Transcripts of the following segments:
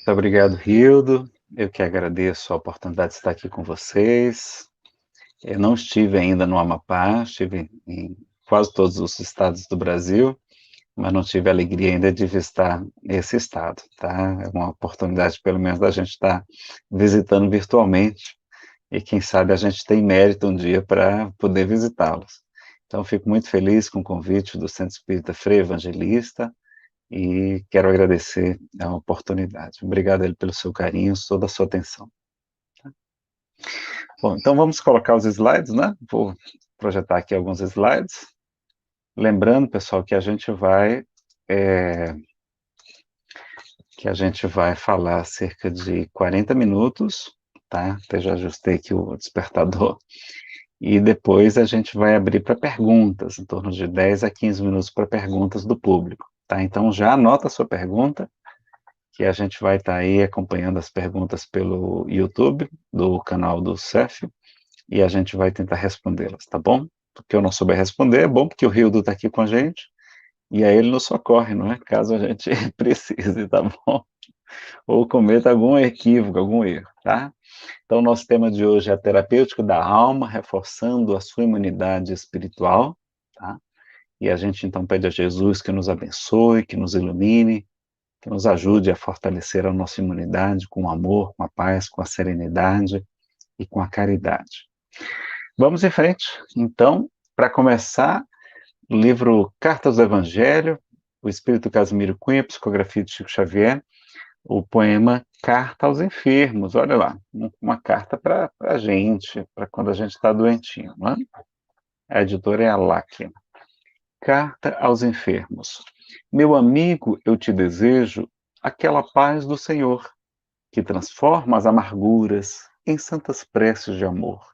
Muito obrigado, Hildo. Eu que agradeço a oportunidade de estar aqui com vocês. Eu não estive ainda no Amapá, estive em quase todos os estados do Brasil, mas não tive a alegria ainda de visitar esse estado, tá? É uma oportunidade, pelo menos, da gente estar visitando virtualmente e quem sabe a gente tem mérito um dia para poder visitá-los. Então, fico muito feliz com o convite do Centro Espírita Frei Evangelista e quero agradecer a oportunidade. Obrigado ele pelo seu carinho, toda a sua atenção. Bom, então vamos colocar os slides, né? Vou projetar aqui alguns slides. Lembrando, pessoal, que é, que a gente vai falar cerca de 40 minutos, tá? Até já ajustei aqui o despertador. E depois a gente vai abrir para perguntas, em torno de 10 a 15 minutos para perguntas do público, tá? Então já anota a sua pergunta, que a gente vai estar aí acompanhando as perguntas pelo YouTube, do canal do CEF, e a gente vai tentar respondê-las, tá bom? Porque eu não souber responder, é bom porque o Rildo está aqui com a gente, e aí ele nos socorre, não é? Caso a gente precise, tá bom? Ou cometa algum equívoco, algum erro, tá? Então, o nosso tema de hoje é a terapêutica da alma, reforçando a sua imunidade espiritual, tá? E a gente então pede a Jesus que nos abençoe, que nos ilumine, que nos ajude a fortalecer a nossa imunidade com o amor, com a paz, com a serenidade e com a caridade. Vamos em frente. Então, para começar, o livro Cartas do Evangelho, o Espírito Casimiro Cunha, psicografia de Chico Xavier, o poema Carta aos Enfermos. Olha lá, uma carta para a gente, para quando a gente está doentinho, não é? A editora é a Láquia. Carta aos Enfermos. Meu amigo, eu te desejo aquela paz do Senhor, que transforma as amarguras em santas preces de amor.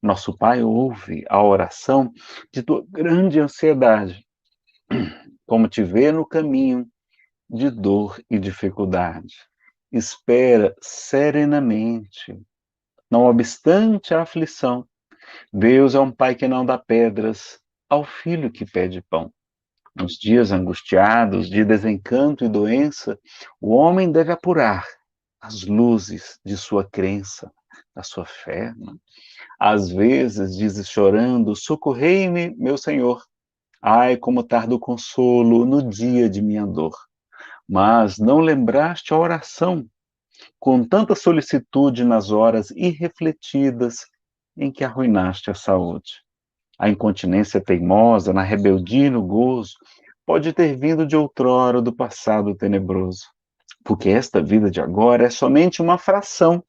Nosso Pai ouve a oração de tua grande ansiedade, como te vê no caminho de dor e dificuldade. Espera serenamente, não obstante a aflição. Deus é um Pai que não dá pedras ao filho que pede pão. Nos dias angustiados de desencanto e doença, o homem deve apurar as luzes de sua crença, da sua fé. Né? Às vezes, dizes chorando, socorrei-me, meu Senhor. Ai, como tarda o consolo no dia de minha dor. Mas não lembraste a oração, com tanta solicitude nas horas irrefletidas em que arruinaste a saúde. A incontinência teimosa, na rebeldia e no gozo, pode ter vindo de outrora do passado tenebroso, porque esta vida de agora é somente uma fração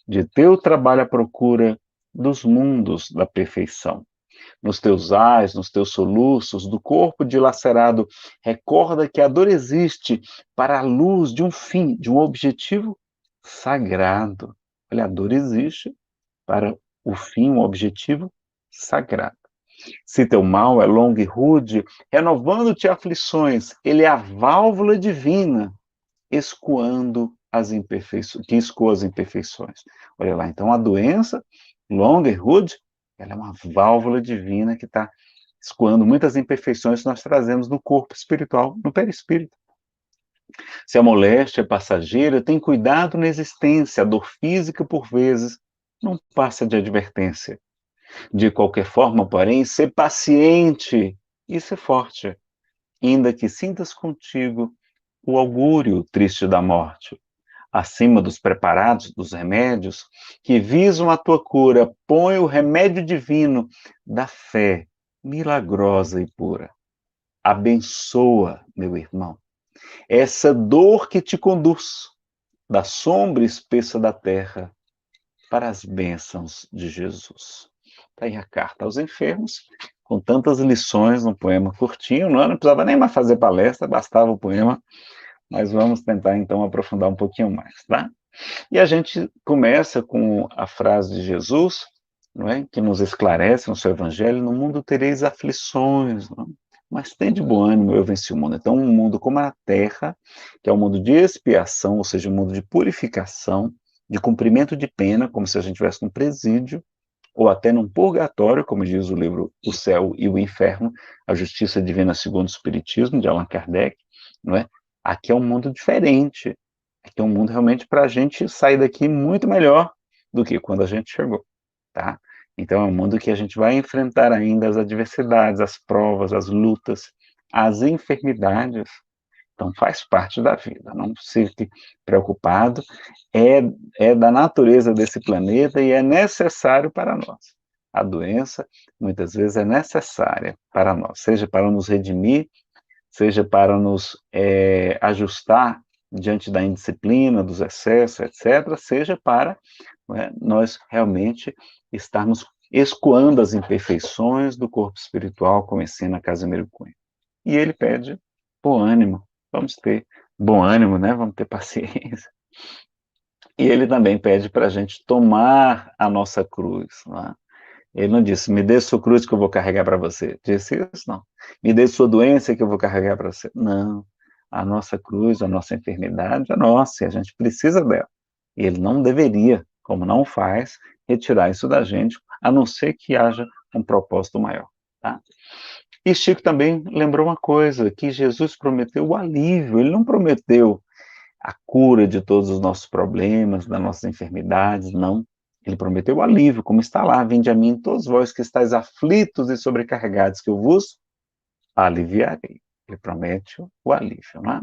de teu trabalho à procura dos mundos da perfeição. Nos teus ais, nos teus soluços, do corpo dilacerado, recorda que a dor existe para a luz de um fim, de um objetivo sagrado. Olha, a dor existe para o fim, um objetivo sagrado. Se teu mal é longo e rude, renovando-te aflições, ele é a válvula divina, escoando as imperfeições, que escoa as imperfeições. Olha lá, então a doença, longa e rude, ela é uma válvula divina que está escoando muitas imperfeições que nós trazemos no corpo espiritual, no perispírito. Se a moléstia é passageira, tem cuidado na existência, a dor física, por vezes, não passa de advertência. De qualquer forma, porém, ser paciente e ser forte, ainda que sintas contigo o augúrio triste da morte. Acima dos preparados, dos remédios, que visam a tua cura, põe o remédio divino da fé milagrosa e pura. Abençoa, meu irmão, essa dor que te conduz da sombra espessa da terra para as bênçãos de Jesus. Está aí a carta aos enfermos, com tantas lições num poema curtinho, não precisava nem mais fazer palestra, bastava o poema, mas vamos tentar então aprofundar um pouquinho mais, tá? E a gente começa com a frase de Jesus, não é? Que nos esclarece no seu evangelho: no mundo tereis aflições, não? Mas tem de bom ânimo, eu venci o mundo. Então, um mundo como a terra, que é um mundo de expiação, ou seja, um mundo de purificação, de cumprimento de pena, como se a gente estivesse num presídio, ou até num purgatório, como diz o livro O Céu e o Inferno, a Justiça Divina segundo o Espiritismo, de Allan Kardec, não é? Aqui é um mundo diferente, é um mundo realmente para a gente sair daqui muito melhor do que quando a gente chegou, tá? Então é um mundo que a gente vai enfrentar ainda as adversidades, as provas, as lutas, as enfermidades, então faz parte da vida, não fique preocupado, é da natureza desse planeta e é necessário para nós. A doença, muitas vezes, é necessária para nós, seja para nos redimir, seja para nos ajustar diante da indisciplina, dos excessos, etc., seja para, né, nós realmente estarmos escoando as imperfeições do corpo espiritual, como ensina Casimiro Cunha. E ele pede bom ânimo, vamos ter bom ânimo, né? Vamos ter paciência. E ele também pede para a gente tomar a nossa cruz, né? Ele não disse, me dê sua cruz que eu vou carregar para você. Disse isso, não. Me dê sua doença que eu vou carregar para você. Não. A nossa cruz, a nossa enfermidade é nossa, e a gente precisa dela. E ele não deveria, como não faz, retirar isso da gente, a não ser que haja um propósito maior, tá? E Chico também lembrou uma coisa, que Jesus prometeu o alívio, ele não prometeu a cura de todos os nossos problemas, das nossas enfermidades, não. Ele prometeu o alívio, como está lá, vinde a mim todos vós que estáis aflitos e sobrecarregados, que eu vos aliviarei. Ele promete o alívio, não é?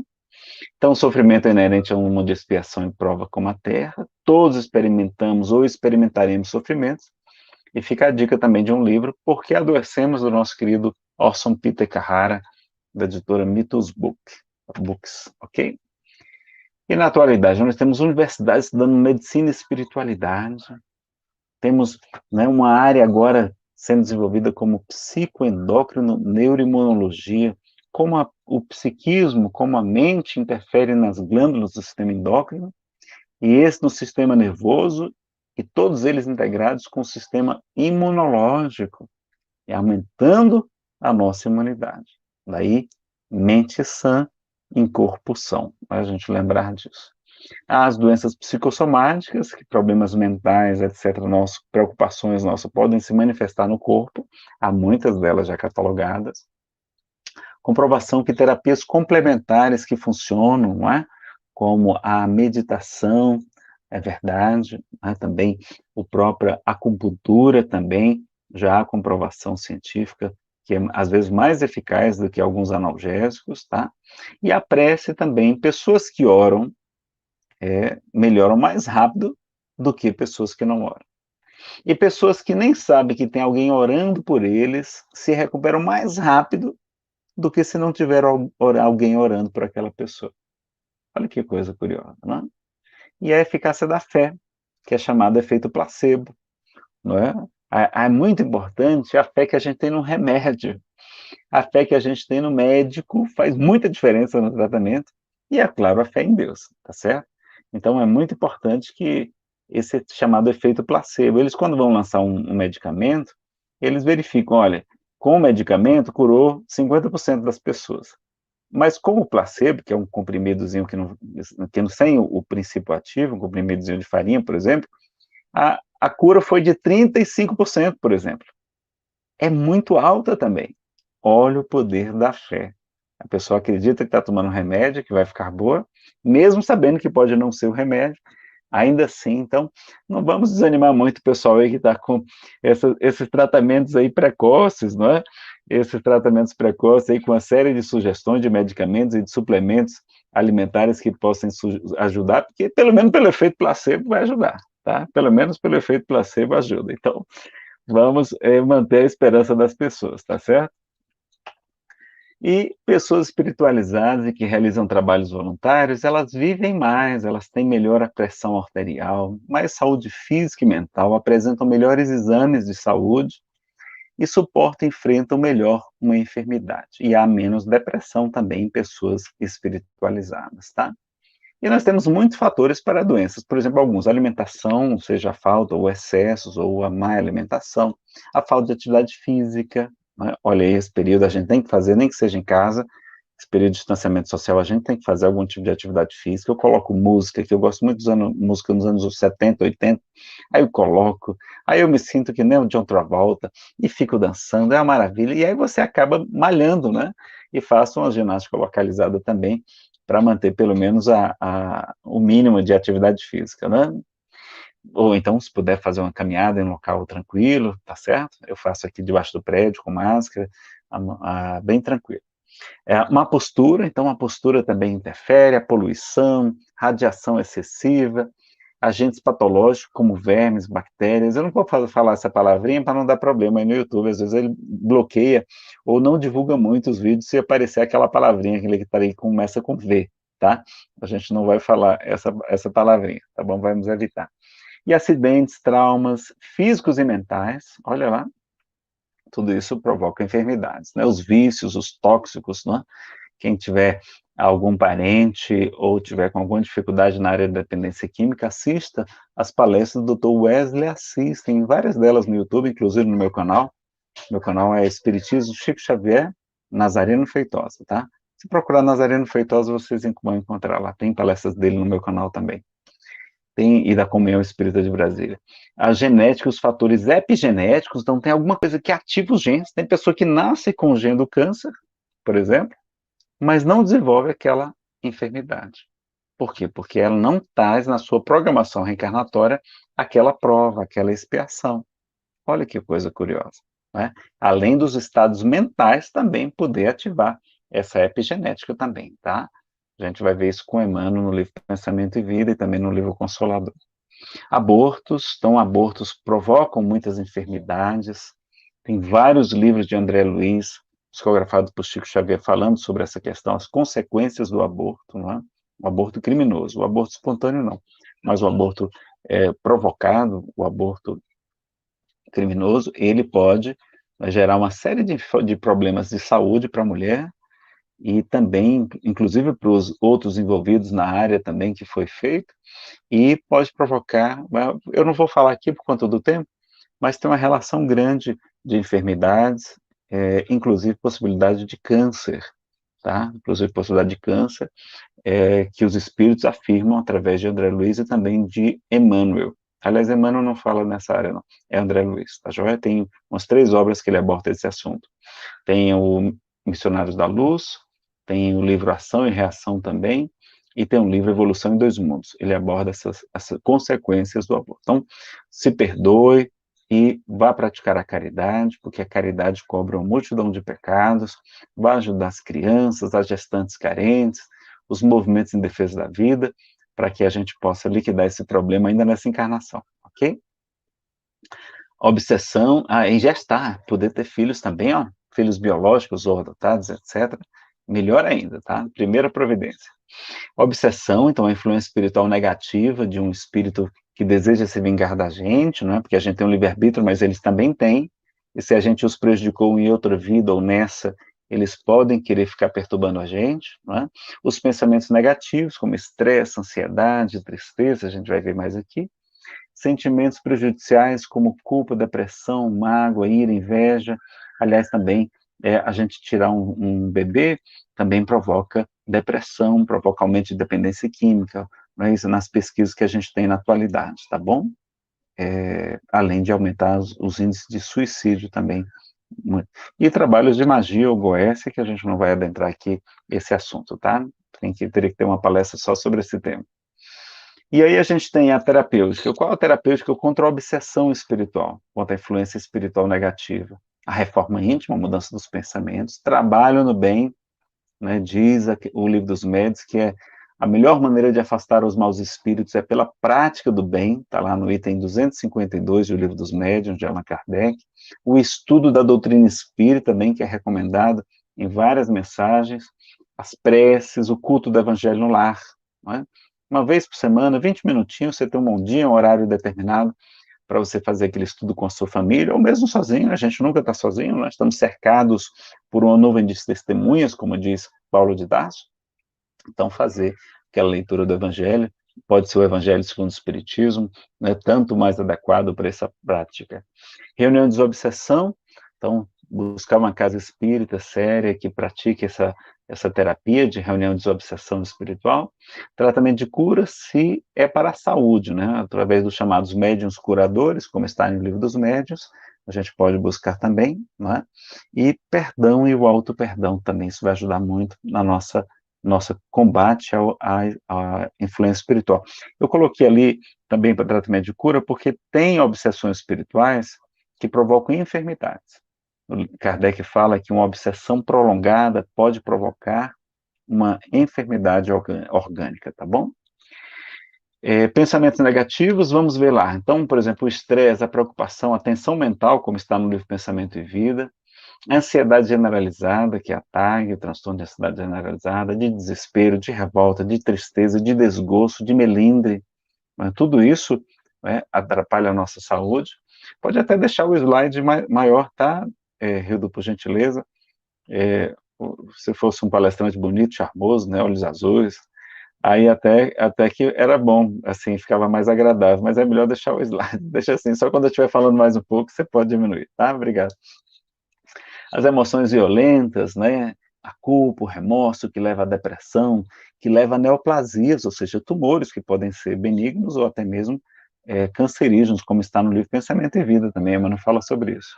Então, o sofrimento é inerente a um mundo de expiação e prova como a terra, todos experimentamos ou experimentaremos sofrimentos, e fica a dica também de um livro, Por que Adoecemos, do nosso querido Orson Peter Carrara, da editora Mythos Books, ok? E na atualidade, nós temos universidades estudando medicina e espiritualidade, temos, né, uma área agora sendo desenvolvida como psicoendócrino, neuroimunologia, como o psiquismo, como a mente interfere nas glândulas do sistema endócrino, e esse no sistema nervoso, e todos eles integrados com o sistema imunológico, e aumentando a nossa imunidade. Daí, mente sã em corpo são, para a gente lembrar disso. As doenças psicossomáticas, que problemas mentais, etc., nossas preocupações nossas, podem se manifestar no corpo, há muitas delas já catalogadas. Comprovação que terapias complementares que funcionam, não é? Como a meditação, é verdade, né? Também a própria acupuntura também, já há comprovação científica que é às vezes mais eficaz do que alguns analgésicos, tá? E a prece também, pessoas que oram melhoram mais rápido do que pessoas que não oram. E pessoas que nem sabem que tem alguém orando por eles se recuperam mais rápido do que se não tiver alguém orando por aquela pessoa. Olha que coisa curiosa, não é? E a eficácia da fé, que é chamada efeito placebo, não é? É muito importante a fé que a gente tem no remédio. A fé que a gente tem no médico faz muita diferença no tratamento. E, é claro, a fé em Deus, tá certo? Então, é muito importante que esse chamado efeito placebo, eles quando vão lançar um medicamento, eles verificam, olha, com o medicamento curou 50% das pessoas. Mas com o placebo, que é um comprimidozinho que não sem o princípio ativo, um comprimidozinho de farinha, por exemplo, a cura foi de 35%, por exemplo. É muito alta também. Olha o poder da fé. A pessoa acredita que está tomando um remédio, que vai ficar boa, mesmo sabendo que pode não ser o remédio, ainda assim. Então, não vamos desanimar muito o pessoal aí que está com esses tratamentos aí precoces, não é? Esses tratamentos precoces aí com uma série de sugestões de medicamentos e de suplementos alimentares que possam ajudar, porque pelo menos pelo efeito placebo vai ajudar, tá? Pelo menos pelo efeito placebo ajuda. Então, vamos manter a esperança das pessoas, tá certo? E pessoas espiritualizadas e que realizam trabalhos voluntários, elas vivem mais, elas têm melhor a pressão arterial, mais saúde física e mental, apresentam melhores exames de saúde e suportam e enfrentam melhor uma enfermidade. E há menos depressão também em pessoas espiritualizadas, tá? E nós temos muitos fatores para doenças, por exemplo, alguns, alimentação, seja a falta ou excessos, ou a má alimentação, a falta de atividade física, né? Olha aí, esse período a gente tem que fazer, nem que seja em casa, esse período de distanciamento social, a gente tem que fazer algum tipo de atividade física. Eu coloco música, que eu gosto muito de música nos anos 70, 80, aí eu coloco, aí eu me sinto que nem o John Travolta, e fico dançando, é uma maravilha, e aí você acaba malhando, né? E faço uma ginástica localizada também, para manter pelo menos o mínimo de atividade física, né? Ou então, se puder fazer uma caminhada em um local tranquilo, tá certo? Eu faço aqui debaixo do prédio, com máscara, bem tranquilo. Uma postura, então a postura também interfere, a poluição, radiação excessiva, agentes patológicos como vermes, bactérias. Eu não vou falar essa palavrinha para não dar problema aí no YouTube, às vezes ele bloqueia ou não divulga muito os vídeos se aparecer aquela palavrinha que está aí, começa com V, tá? A gente não vai falar essa palavrinha, tá bom? Vamos evitar. E acidentes, traumas físicos e mentais, olha lá, tudo isso provoca enfermidades, né? Os vícios, os tóxicos, né? Quem tiver algum parente ou tiver com alguma dificuldade na área da dependência química, assista as palestras do Dr. Wesley Assis, tem várias delas no YouTube, inclusive no meu canal. Meu canal é Espiritismo Chico Xavier, Nazareno Feitosa, tá? Se procurar Nazareno Feitosa, vocês vão encontrar lá. Tem palestras dele no meu canal também. E da Comunhão Espírita de Brasília. A genética, os fatores epigenéticos, então tem alguma coisa que ativa os genes. Tem pessoa que nasce com o gene do câncer, por exemplo, mas não desenvolve aquela enfermidade. Por quê? Porque ela não traz na sua programação reencarnatória aquela prova, aquela expiação. Olha que coisa curiosa, né? Além dos estados mentais, também poder ativar essa epigenética também, tá? A gente vai ver isso com Emmanuel no livro Pensamento e Vida e também no livro Consolador. Abortos, então abortos provocam muitas enfermidades. Tem vários livros de André Luiz, psicografado por Chico Xavier, falando sobre essa questão, as consequências do aborto, não é? O aborto criminoso, o aborto espontâneo não, mas o aborto provocado, o aborto criminoso, ele pode gerar uma série de problemas de saúde para a mulher e também, inclusive para os outros envolvidos na área também que foi feito, e pode provocar, eu não vou falar aqui por conta do tempo, mas tem uma relação grande de enfermidades, inclusive possibilidade de câncer, tá? Inclusive possibilidade de câncer, que os espíritos afirmam através de André Luiz e também de Emmanuel. Aliás, Emmanuel não fala nessa área, não. É André Luiz, tá joia? Tem umas 3 obras que ele aborda esse assunto. Tem o Missionários da Luz, tem o livro Ação e Reação também, e tem um livro Evolução em 2 Mundos. Ele aborda essas consequências do aborto. Então, se perdoe e vá praticar a caridade, porque a caridade cobre uma multidão de pecados, vai ajudar as crianças, as gestantes carentes, os movimentos em defesa da vida, para que a gente possa liquidar esse problema ainda nessa encarnação, ok? Obsessão em gestar, poder ter filhos também, ó, filhos biológicos ou adotados, etc. Melhor ainda, tá? Primeira providência. Obsessão, então, a influência espiritual negativa de um espírito que deseja se vingar da gente, não é? Porque a gente tem um livre-arbítrio, mas eles também têm, e se a gente os prejudicou em outra vida ou nessa, eles podem querer ficar perturbando a gente, não é? Os pensamentos negativos, como estresse, ansiedade, tristeza, a gente vai ver mais aqui. Sentimentos prejudiciais como culpa, depressão, mágoa, ira, inveja. Aliás, também a gente tirar um bebê também provoca depressão, provoca aumento de dependência química, não é isso nas pesquisas que a gente tem na atualidade, tá bom? Além de aumentar os índices de suicídio também. E trabalhos de magia ou goécia, que a gente não vai adentrar aqui esse assunto, tá? Teria que ter uma palestra só sobre esse tema. E aí a gente tem a terapêutica. Qual a terapêutica? Contra a obsessão espiritual, contra a influência espiritual negativa. A reforma íntima, a mudança dos pensamentos, trabalho no bem, né? Diz o Livro dos Médiuns que a melhor maneira de afastar os maus espíritos é pela prática do bem, está lá no item 252 do Livro dos Médiuns, de Allan Kardec. O estudo da doutrina espírita também, que é recomendado em várias mensagens. As preces, o culto do evangelho no lar, não é? Uma vez por semana, 20 minutinhos, você tem um dia, um horário determinado para você fazer aquele estudo com a sua família, ou mesmo sozinho, a gente nunca está sozinho, nós estamos cercados por uma nuvem de testemunhas, como diz Paulo de Tarso. Então, fazer aquela leitura do Evangelho, pode ser o Evangelho segundo o Espiritismo, né, tanto mais adequado para essa prática. Reunião de desobsessão, então, buscar uma casa espírita séria que pratique essa terapia de reunião de desobsessão espiritual. Tratamento de cura, se é para a saúde, né, através dos chamados médiuns curadores, como está no Livro dos Médiuns, a gente pode buscar também, né, e perdão e o auto-perdão também, isso vai ajudar muito na nossa nosso combate à influência espiritual. Eu coloquei ali também para tratamento de cura, porque tem obsessões espirituais que provocam enfermidades. Kardec fala que uma obsessão prolongada pode provocar uma enfermidade orgânica, tá bom? Pensamentos negativos, vamos ver lá. Então, por exemplo, o estresse, a preocupação, a tensão mental, como está no livro Pensamento e Vida, a ansiedade generalizada, que é a TAG, o transtorno de ansiedade generalizada, de desespero, de revolta, de tristeza, de desgosto, de melindre, né? Tudo isso, né, atrapalha a nossa saúde. Pode até deixar o slide maior, tá, Hildo, por gentileza? Se fosse um palestrante bonito, charmoso, né, olhos azuis, aí até que era bom, assim, ficava mais agradável, mas é melhor deixar o slide, deixa assim, só quando eu estiver falando mais um pouco, você pode diminuir, tá? Obrigado. As emoções violentas, né? A culpa, o remorso, que leva à depressão, que leva a neoplasias, ou seja, tumores que podem ser benignos ou até mesmo cancerígenos, como está no livro Pensamento e Vida também, mas não fala sobre isso.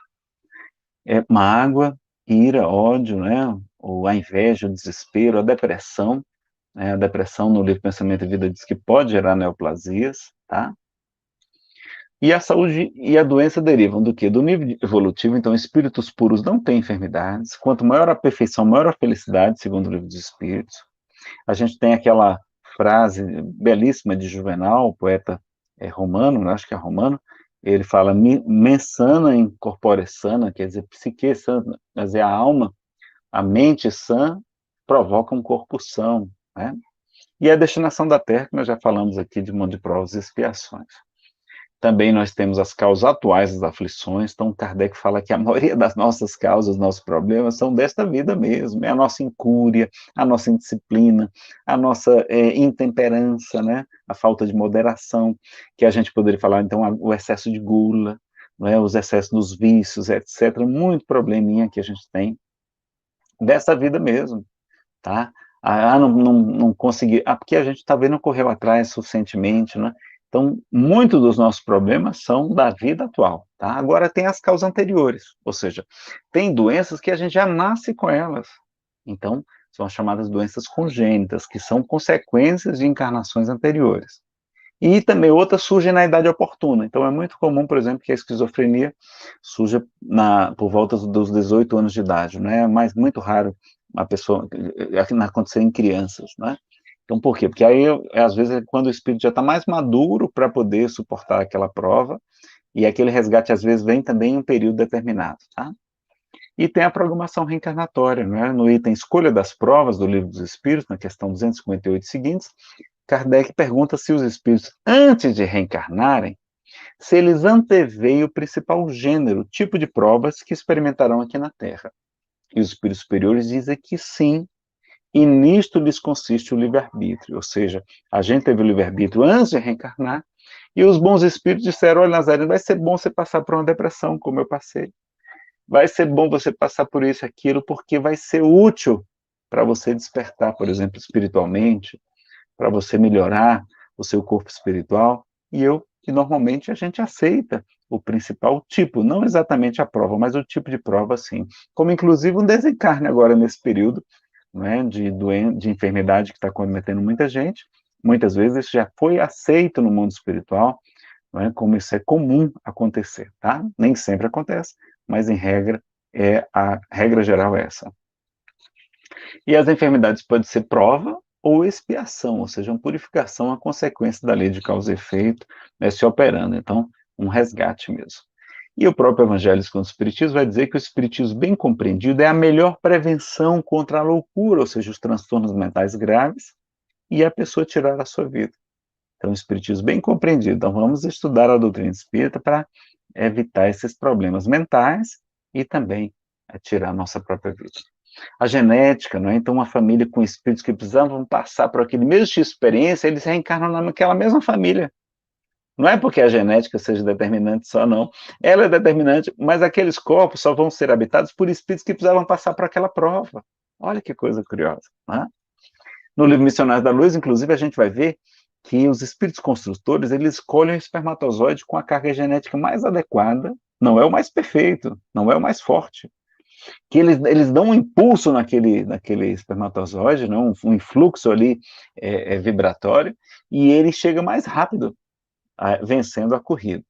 Mágoa, ira, ódio, né? Ou a inveja, o desespero, a depressão, né? A depressão no livro Pensamento e Vida diz que pode gerar neoplasias, tá? E a saúde e a doença derivam do quê? Do nível evolutivo, então espíritos puros não têm enfermidades, quanto maior a perfeição, maior a felicidade, segundo o livro dos espíritos. A gente tem aquela frase belíssima de Juvenal, poeta romano, acho que é romano, ele fala, mens sana in corpore sana, quer dizer, psique sana, quer dizer, a alma, a mente sã provoca um corpo são, né? E a destinação da Terra, que nós já falamos aqui de mundo de provas e expiações. Também nós temos as causas atuais das aflições, então Kardec fala que a maioria das nossas causas, nossos problemas, são desta vida mesmo, é a nossa incúria, a nossa indisciplina, a nossa intemperança, né? A falta de moderação, que a gente poderia falar, então, o excesso de gula, né? Os excessos dos vícios, etc. Muito probleminha que a gente tem dessa vida mesmo, tá? Não consegui, porque a gente talvez não correu atrás suficientemente, né? Então, muitos dos nossos problemas são da vida atual, tá? Agora tem as causas anteriores, ou seja, tem doenças que a gente já nasce com elas. Então, são as chamadas doenças congênitas, que são consequências de encarnações anteriores. E também outras surgem na idade oportuna. Então, é muito comum, por exemplo, que a esquizofrenia surja por volta dos 18 anos de idade, né? Mas muito raro a pessoa acontecer em crianças, né? Então, por quê? Porque aí, às vezes, é quando o espírito já está mais maduro para poder suportar aquela prova, e aquele resgate, às vezes, vem também em um período determinado, tá? E tem a programação reencarnatória, né? No item Escolha das Provas do Livro dos Espíritos, na questão 258 seguintes, Kardec pergunta se os espíritos, antes de reencarnarem, se eles anteveem o principal gênero, tipo de provas que experimentarão aqui na Terra. E os espíritos superiores dizem que sim, e nisto lhes consiste o livre-arbítrio, ou seja, a gente teve o livre-arbítrio antes de reencarnar, e os bons espíritos disseram, olha, Nazareno, vai ser bom você passar por uma depressão, como eu passei. Vai ser bom você passar por isso e aquilo, porque vai ser útil para você despertar, por exemplo, espiritualmente, para você melhorar o seu corpo espiritual, que normalmente a gente aceita o principal tipo, não exatamente a prova, mas o tipo de prova, sim. Como, inclusive, um desencarne agora nesse período, né, de enfermidade que está cometendo muita gente, muitas vezes isso já foi aceito no mundo espiritual, né, como isso é comum acontecer, tá? Nem sempre acontece, mas em regra, a regra geral é essa. E as enfermidades podem ser prova ou expiação, ou seja, uma purificação, uma consequência da lei de causa e efeito, né, se operando. Então, um resgate mesmo. E o próprio Evangelho segundo o Espiritismo vai dizer que o Espiritismo bem compreendido é a melhor prevenção contra a loucura, ou seja, os transtornos mentais graves, e a pessoa tirar a sua vida. Então, o Espiritismo bem compreendido. Então, vamos estudar a doutrina espírita para evitar esses problemas mentais e também tirar a nossa própria vida. A genética, não é? Então, uma família com espíritos que precisavam passar por aquele mesmo tipo de experiência, eles reencarnam naquela mesma família. Não é porque a genética seja determinante só, não. Ela é determinante, mas aqueles corpos só vão ser habitados por espíritos que precisavam passar por aquela prova. Olha que coisa curiosa, não é? No livro Missionários da Luz, inclusive, a gente vai ver que os espíritos construtores, eles escolhem o espermatozoide com a carga genética mais adequada, não é o mais perfeito, não é o mais forte, que eles dão um impulso naquele espermatozoide, né, um influxo ali vibratório, e ele chega mais rápido, vencendo a corrida.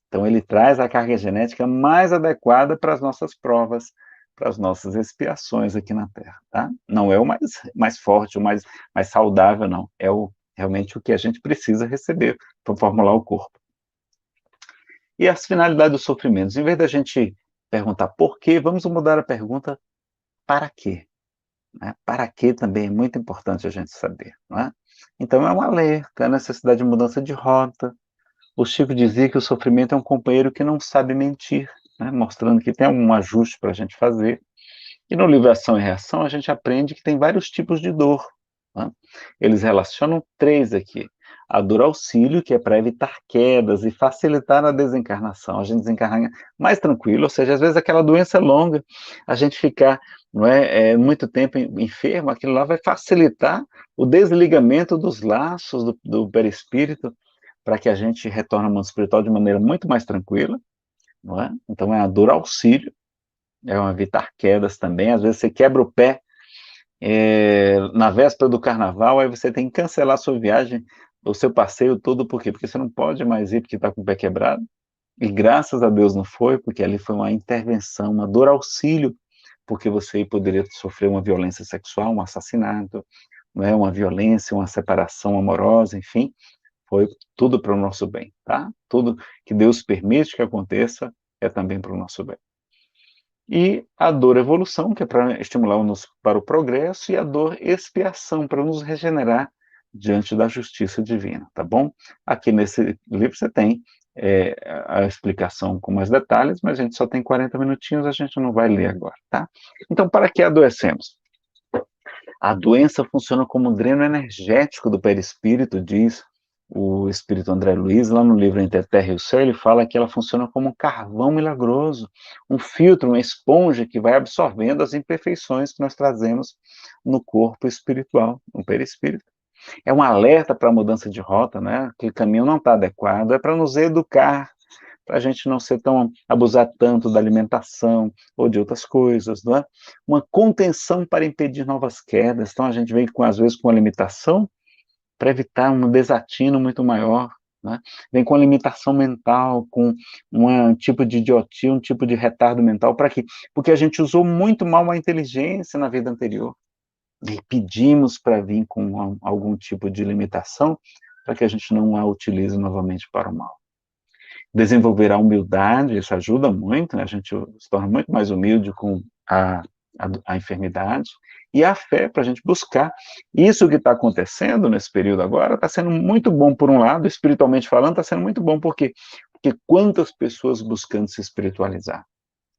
Então, ele traz a carga genética mais adequada para as nossas provas, para as nossas expiações aqui na Terra, tá? Não é o mais forte, o mais saudável, não. É realmente o que a gente precisa receber para formular o corpo. E as finalidades dos sofrimentos. Em vez da gente perguntar por quê, vamos mudar a pergunta para quê? Né? Para quê também é muito importante a gente saber, não é? Então, é um alerta, a necessidade de mudança de rota. O Chico dizia que o sofrimento é um companheiro que não sabe mentir, né? Mostrando que tem algum ajuste para a gente fazer. E no livro Ação e Reação, a gente aprende que tem vários tipos de dor, né? Eles relacionam 3 aqui. A dor auxílio, que é para evitar quedas e facilitar a desencarnação. A gente desencarna mais tranquilo, ou seja, às vezes aquela doença longa, a gente ficar, não muito tempo enfermo, aquilo lá vai facilitar o desligamento dos laços do perispírito, para que a gente retorne ao mundo espiritual de maneira muito mais tranquila, não é? Então é a dor auxílio, é um evitar quedas também. Às vezes você quebra o pé na véspera do carnaval, aí você tem que cancelar a sua viagem, o seu passeio todo, por quê? Porque você não pode mais ir porque está com o pé quebrado, e graças a Deus não foi, porque ali foi uma intervenção, uma dor auxílio, porque você poderia sofrer uma violência sexual, um assassinato, não é? Uma violência, uma separação amorosa, enfim, foi tudo para o nosso bem, tá? Tudo que Deus permite que aconteça é também para o nosso bem. E a dor evolução, que é para estimular-nos para o progresso, e a dor expiação, para nos regenerar diante da justiça divina, tá bom? Aqui nesse livro você tem a explicação com mais detalhes, mas a gente só tem 40 minutinhos, a gente não vai ler agora, tá? Então, para que adoecemos? A doença funciona como um dreno energético do perispírito, diz o espírito André Luiz, lá no livro Entre a Terra e o Céu, ele fala que ela funciona como um carvão milagroso, um filtro, uma esponja que vai absorvendo as imperfeições que nós trazemos no corpo espiritual, no perispírito. É um alerta para a mudança de rota, né? Que o caminho não está adequado, é para nos educar, para a gente não ser tão, abusar tanto da alimentação ou de outras coisas, não é? Uma contenção para impedir novas quedas. Então a gente vem às vezes com uma limitação para evitar um desatino muito maior, né? Vem com a limitação mental, com um tipo de idiotia, um tipo de retardo mental, para quê? Porque a gente usou muito mal a inteligência na vida anterior. E pedimos para vir com algum tipo de limitação, para que a gente não a utilize novamente para o mal. Desenvolver a humildade, isso ajuda muito, né? A gente se torna muito mais humilde com a enfermidade, e a fé para a gente buscar. Isso que está acontecendo nesse período agora está sendo muito bom, por um lado, espiritualmente falando, está sendo muito bom, por quê? Porque quantas pessoas buscando se espiritualizar,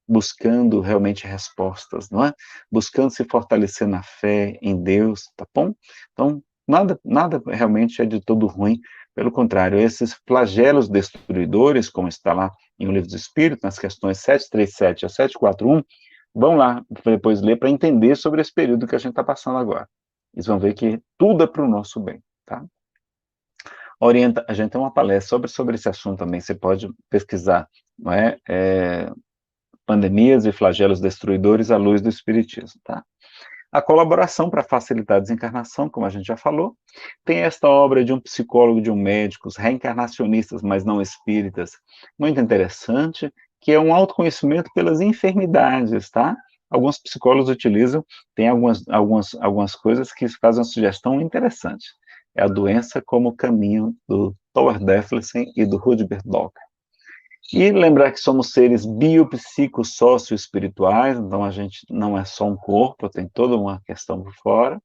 buscando realmente respostas, não é? Buscando se fortalecer na fé, em Deus, tá bom? Então, nada realmente é de todo ruim, pelo contrário, esses flagelos destruidores, como está lá em O Livro dos Espíritos, nas questões 737 a 741, vão lá depois ler para entender sobre esse período que a gente está passando agora. Eles vão ver que tudo é para o nosso bem, tá? A gente tem uma palestra sobre esse assunto também, você pode pesquisar, não é? Pandemias e flagelos destruidores à luz do Espiritismo, tá? A colaboração para facilitar a desencarnação, como a gente já falou, tem esta obra de um psicólogo, de um médico, os reencarnacionistas, mas não espíritas, muito interessante, que é um autoconhecimento pelas enfermidades, tá? Alguns psicólogos utilizam, tem algumas coisas que fazem uma sugestão interessante. É a doença como caminho do Thor Deflesen e do Rudibert Docker. E lembrar que somos seres biopsicossócio-espirituais, então a gente não é só um corpo, tem toda uma questão por fora.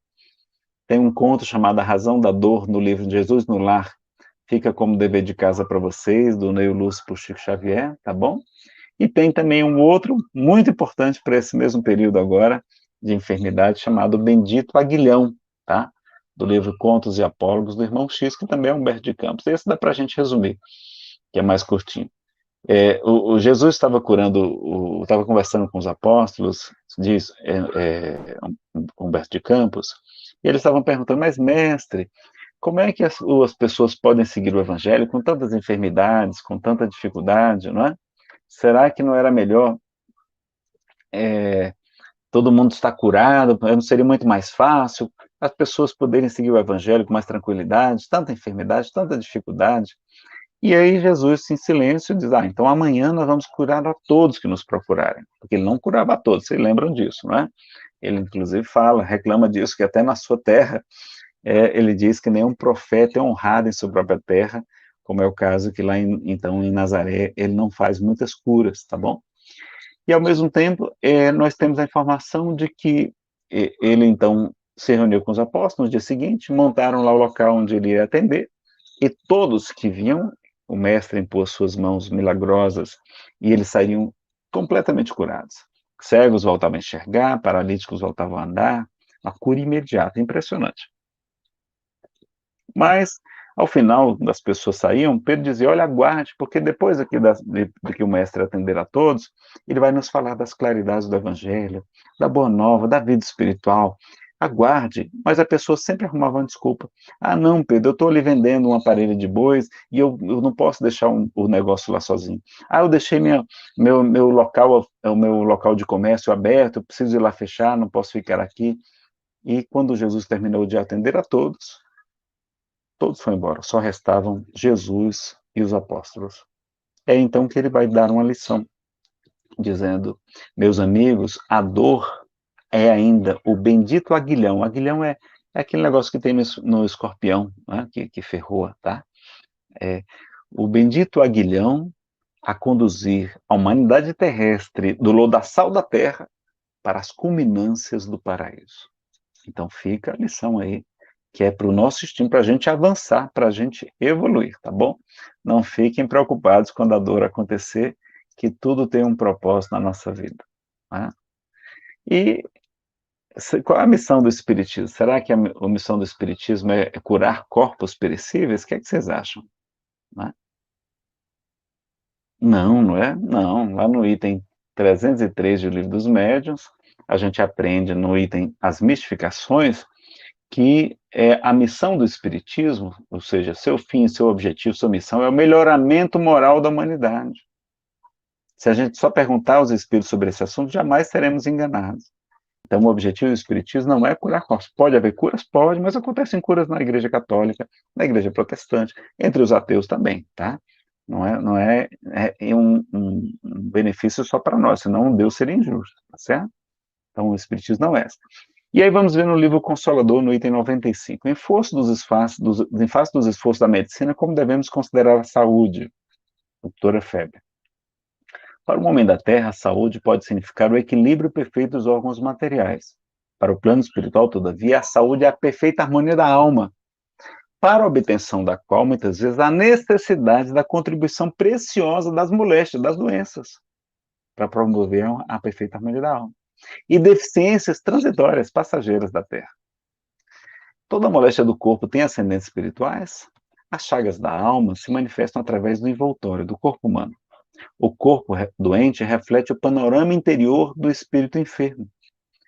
Tem um conto chamado A Razão da Dor, no livro Jesus no Lar, fica como dever de casa para vocês, do Neil Lúcio para o Chico Xavier, tá bom? E tem também um outro, muito importante para esse mesmo período agora, de enfermidade, chamado Bendito Aguilhão, tá? Do livro Contos e Apólogos, do Irmão X, que também é Humberto de Campos. Esse dá para a gente resumir, que é mais curtinho. O Jesus estava curando, estava conversando com os apóstolos, diz Humberto de Campos, e eles estavam perguntando, mas mestre, como é que as pessoas podem seguir o evangelho com tantas enfermidades, com tanta dificuldade, não é? Será que não era melhor todo mundo está curado, não seria muito mais fácil as pessoas poderem seguir o evangelho com mais tranquilidade, tanta enfermidade, tanta dificuldade. E aí Jesus, em silêncio, diz, então amanhã nós vamos curar a todos que nos procurarem, porque ele não curava a todos, vocês lembram disso, não é? Ele, inclusive, reclama disso, que até na sua terra, ele diz que nenhum profeta é honrado em sua própria terra, como é o caso que lá, então, em Nazaré, ele não faz muitas curas, tá bom? E, ao mesmo tempo, nós temos a informação de que ele, então, se reuniu com os apóstolos no dia seguinte, montaram lá o local onde ele ia atender, e todos que viam o mestre impor suas mãos milagrosas, e eles saíam completamente curados. Cegos voltavam a enxergar, paralíticos voltavam a andar, uma cura imediata, impressionante. Mas, ao final, as pessoas saíam, Pedro dizia, olha, aguarde, porque depois aqui de que o mestre atender a todos, ele vai nos falar das claridades do evangelho, da boa nova, da vida espiritual. Aguarde, mas a pessoa sempre arrumava uma desculpa. Não, Pedro, eu estou lhe vendendo um aparelho de bois e eu não posso deixar o negócio lá sozinho. Eu deixei meu local, o meu local de comércio aberto, eu preciso ir lá fechar, não posso ficar aqui. E quando Jesus terminou de atender a todos foram embora, só restavam Jesus e os apóstolos. É então que ele vai dar uma lição, dizendo, meus amigos, a dor é ainda o bendito aguilhão. Aguilhão é aquele negócio que tem no escorpião, né, que ferroa, tá? O bendito aguilhão a conduzir a humanidade terrestre do lodaçal da terra para as culminâncias do paraíso. Então fica a lição aí, que é para o nosso instinto, para a gente avançar, para a gente evoluir, tá bom? Não fiquem preocupados quando a dor acontecer, que tudo tem um propósito na nossa vida. Né? E qual é a missão do Espiritismo? Será que a missão do Espiritismo é curar corpos perecíveis? O que é que vocês acham? Né? Não, não é? Não, lá no item 303 do Livro dos Médiuns, a gente aprende no item As Mistificações, que a missão do Espiritismo, ou seja, seu fim, seu objetivo, sua missão, é o melhoramento moral da humanidade. Se a gente só perguntar aos espíritos sobre esse assunto, jamais seremos enganados. Então, o objetivo do Espiritismo não é curar corpos. Pode haver curas? Pode, mas acontecem curas na Igreja Católica, na Igreja Protestante, entre os ateus também, tá? Não é um benefício só para nós, senão Deus seria injusto, tá certo? Então, o Espiritismo não é essa. E aí vamos ver no livro Consolador, no item 95, em face dos esforços da medicina, como devemos considerar a saúde, doutora Febre. Para o homem da Terra, a saúde pode significar o equilíbrio perfeito dos órgãos materiais. Para o plano espiritual, todavia, a saúde é a perfeita harmonia da alma, para a obtenção da qual, muitas vezes, há necessidade da contribuição preciosa das moléstias, das doenças, para promover a perfeita harmonia da alma. E deficiências transitórias, passageiras da Terra. Toda moléstia do corpo tem ascendentes espirituais? As chagas da alma se manifestam através do envoltório do corpo humano. O corpo doente reflete o panorama interior do espírito enfermo.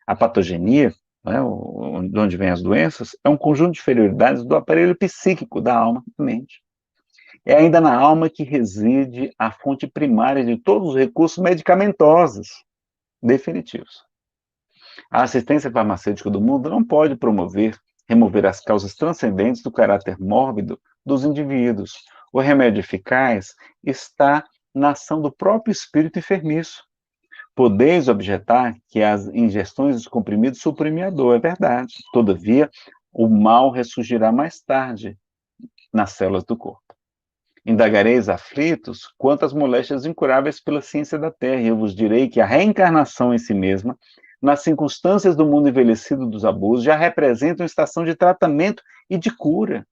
A patogenia, né, de onde vêm as doenças, é um conjunto de inferioridades do aparelho psíquico da alma e mente. É ainda na alma que reside a fonte primária de todos os recursos medicamentosos definitivos. A assistência farmacêutica do mundo não pode remover as causas transcendentes do caráter mórbido dos indivíduos. O remédio eficaz está na ação do próprio espírito enfermiço. Podeis objetar que as ingestões dos comprimidos suprimem a dor, é verdade. Todavia, o mal ressurgirá mais tarde nas células do corpo. Indagareis aflitos quanto às moléstias incuráveis pela ciência da terra, e eu vos direi que a reencarnação em si mesma, nas circunstâncias do mundo envelhecido dos abusos, já representa uma estação de tratamento e de cura.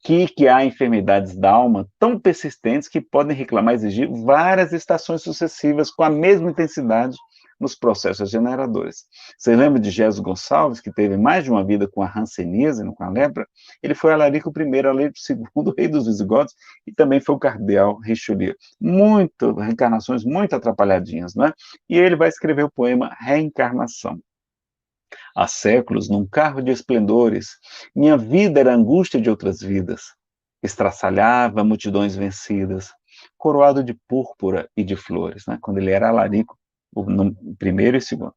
Que há enfermidades da alma tão persistentes que podem reclamar e exigir várias estações sucessivas com a mesma intensidade nos processos generadores. Vocês lembram de Jesus Gonçalves, que teve mais de uma vida com a hanseníase, com a lepra? Ele foi Alarico I, Alarico II, rei dos visigodos, e também foi o cardeal Richelieu. Reencarnações muito atrapalhadinhas, né? E ele vai escrever o poema Reencarnação. Há séculos, num carro de esplendores, minha vida era a angústia de outras vidas. Estraçalhava multidões vencidas, coroado de púrpura e de flores, né? Quando ele era Alarico, no primeiro e segundo.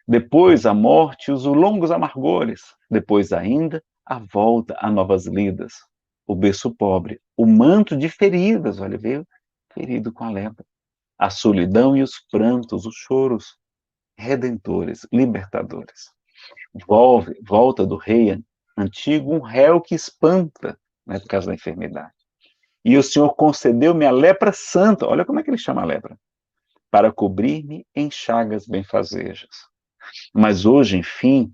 Depois a morte e os longos amargores. Depois ainda a volta a novas lidas. O berço pobre, o manto de feridas, olha, veio ferido com a lepra. A solidão e os prantos, os choros, redentores, libertadores. Volta do rei antigo, um réu que espanta, né, por causa da enfermidade. E o Senhor concedeu-me a lepra santa, olha como é que ele chama a lepra, para cobrir-me em chagas benfazejas. Mas hoje, enfim,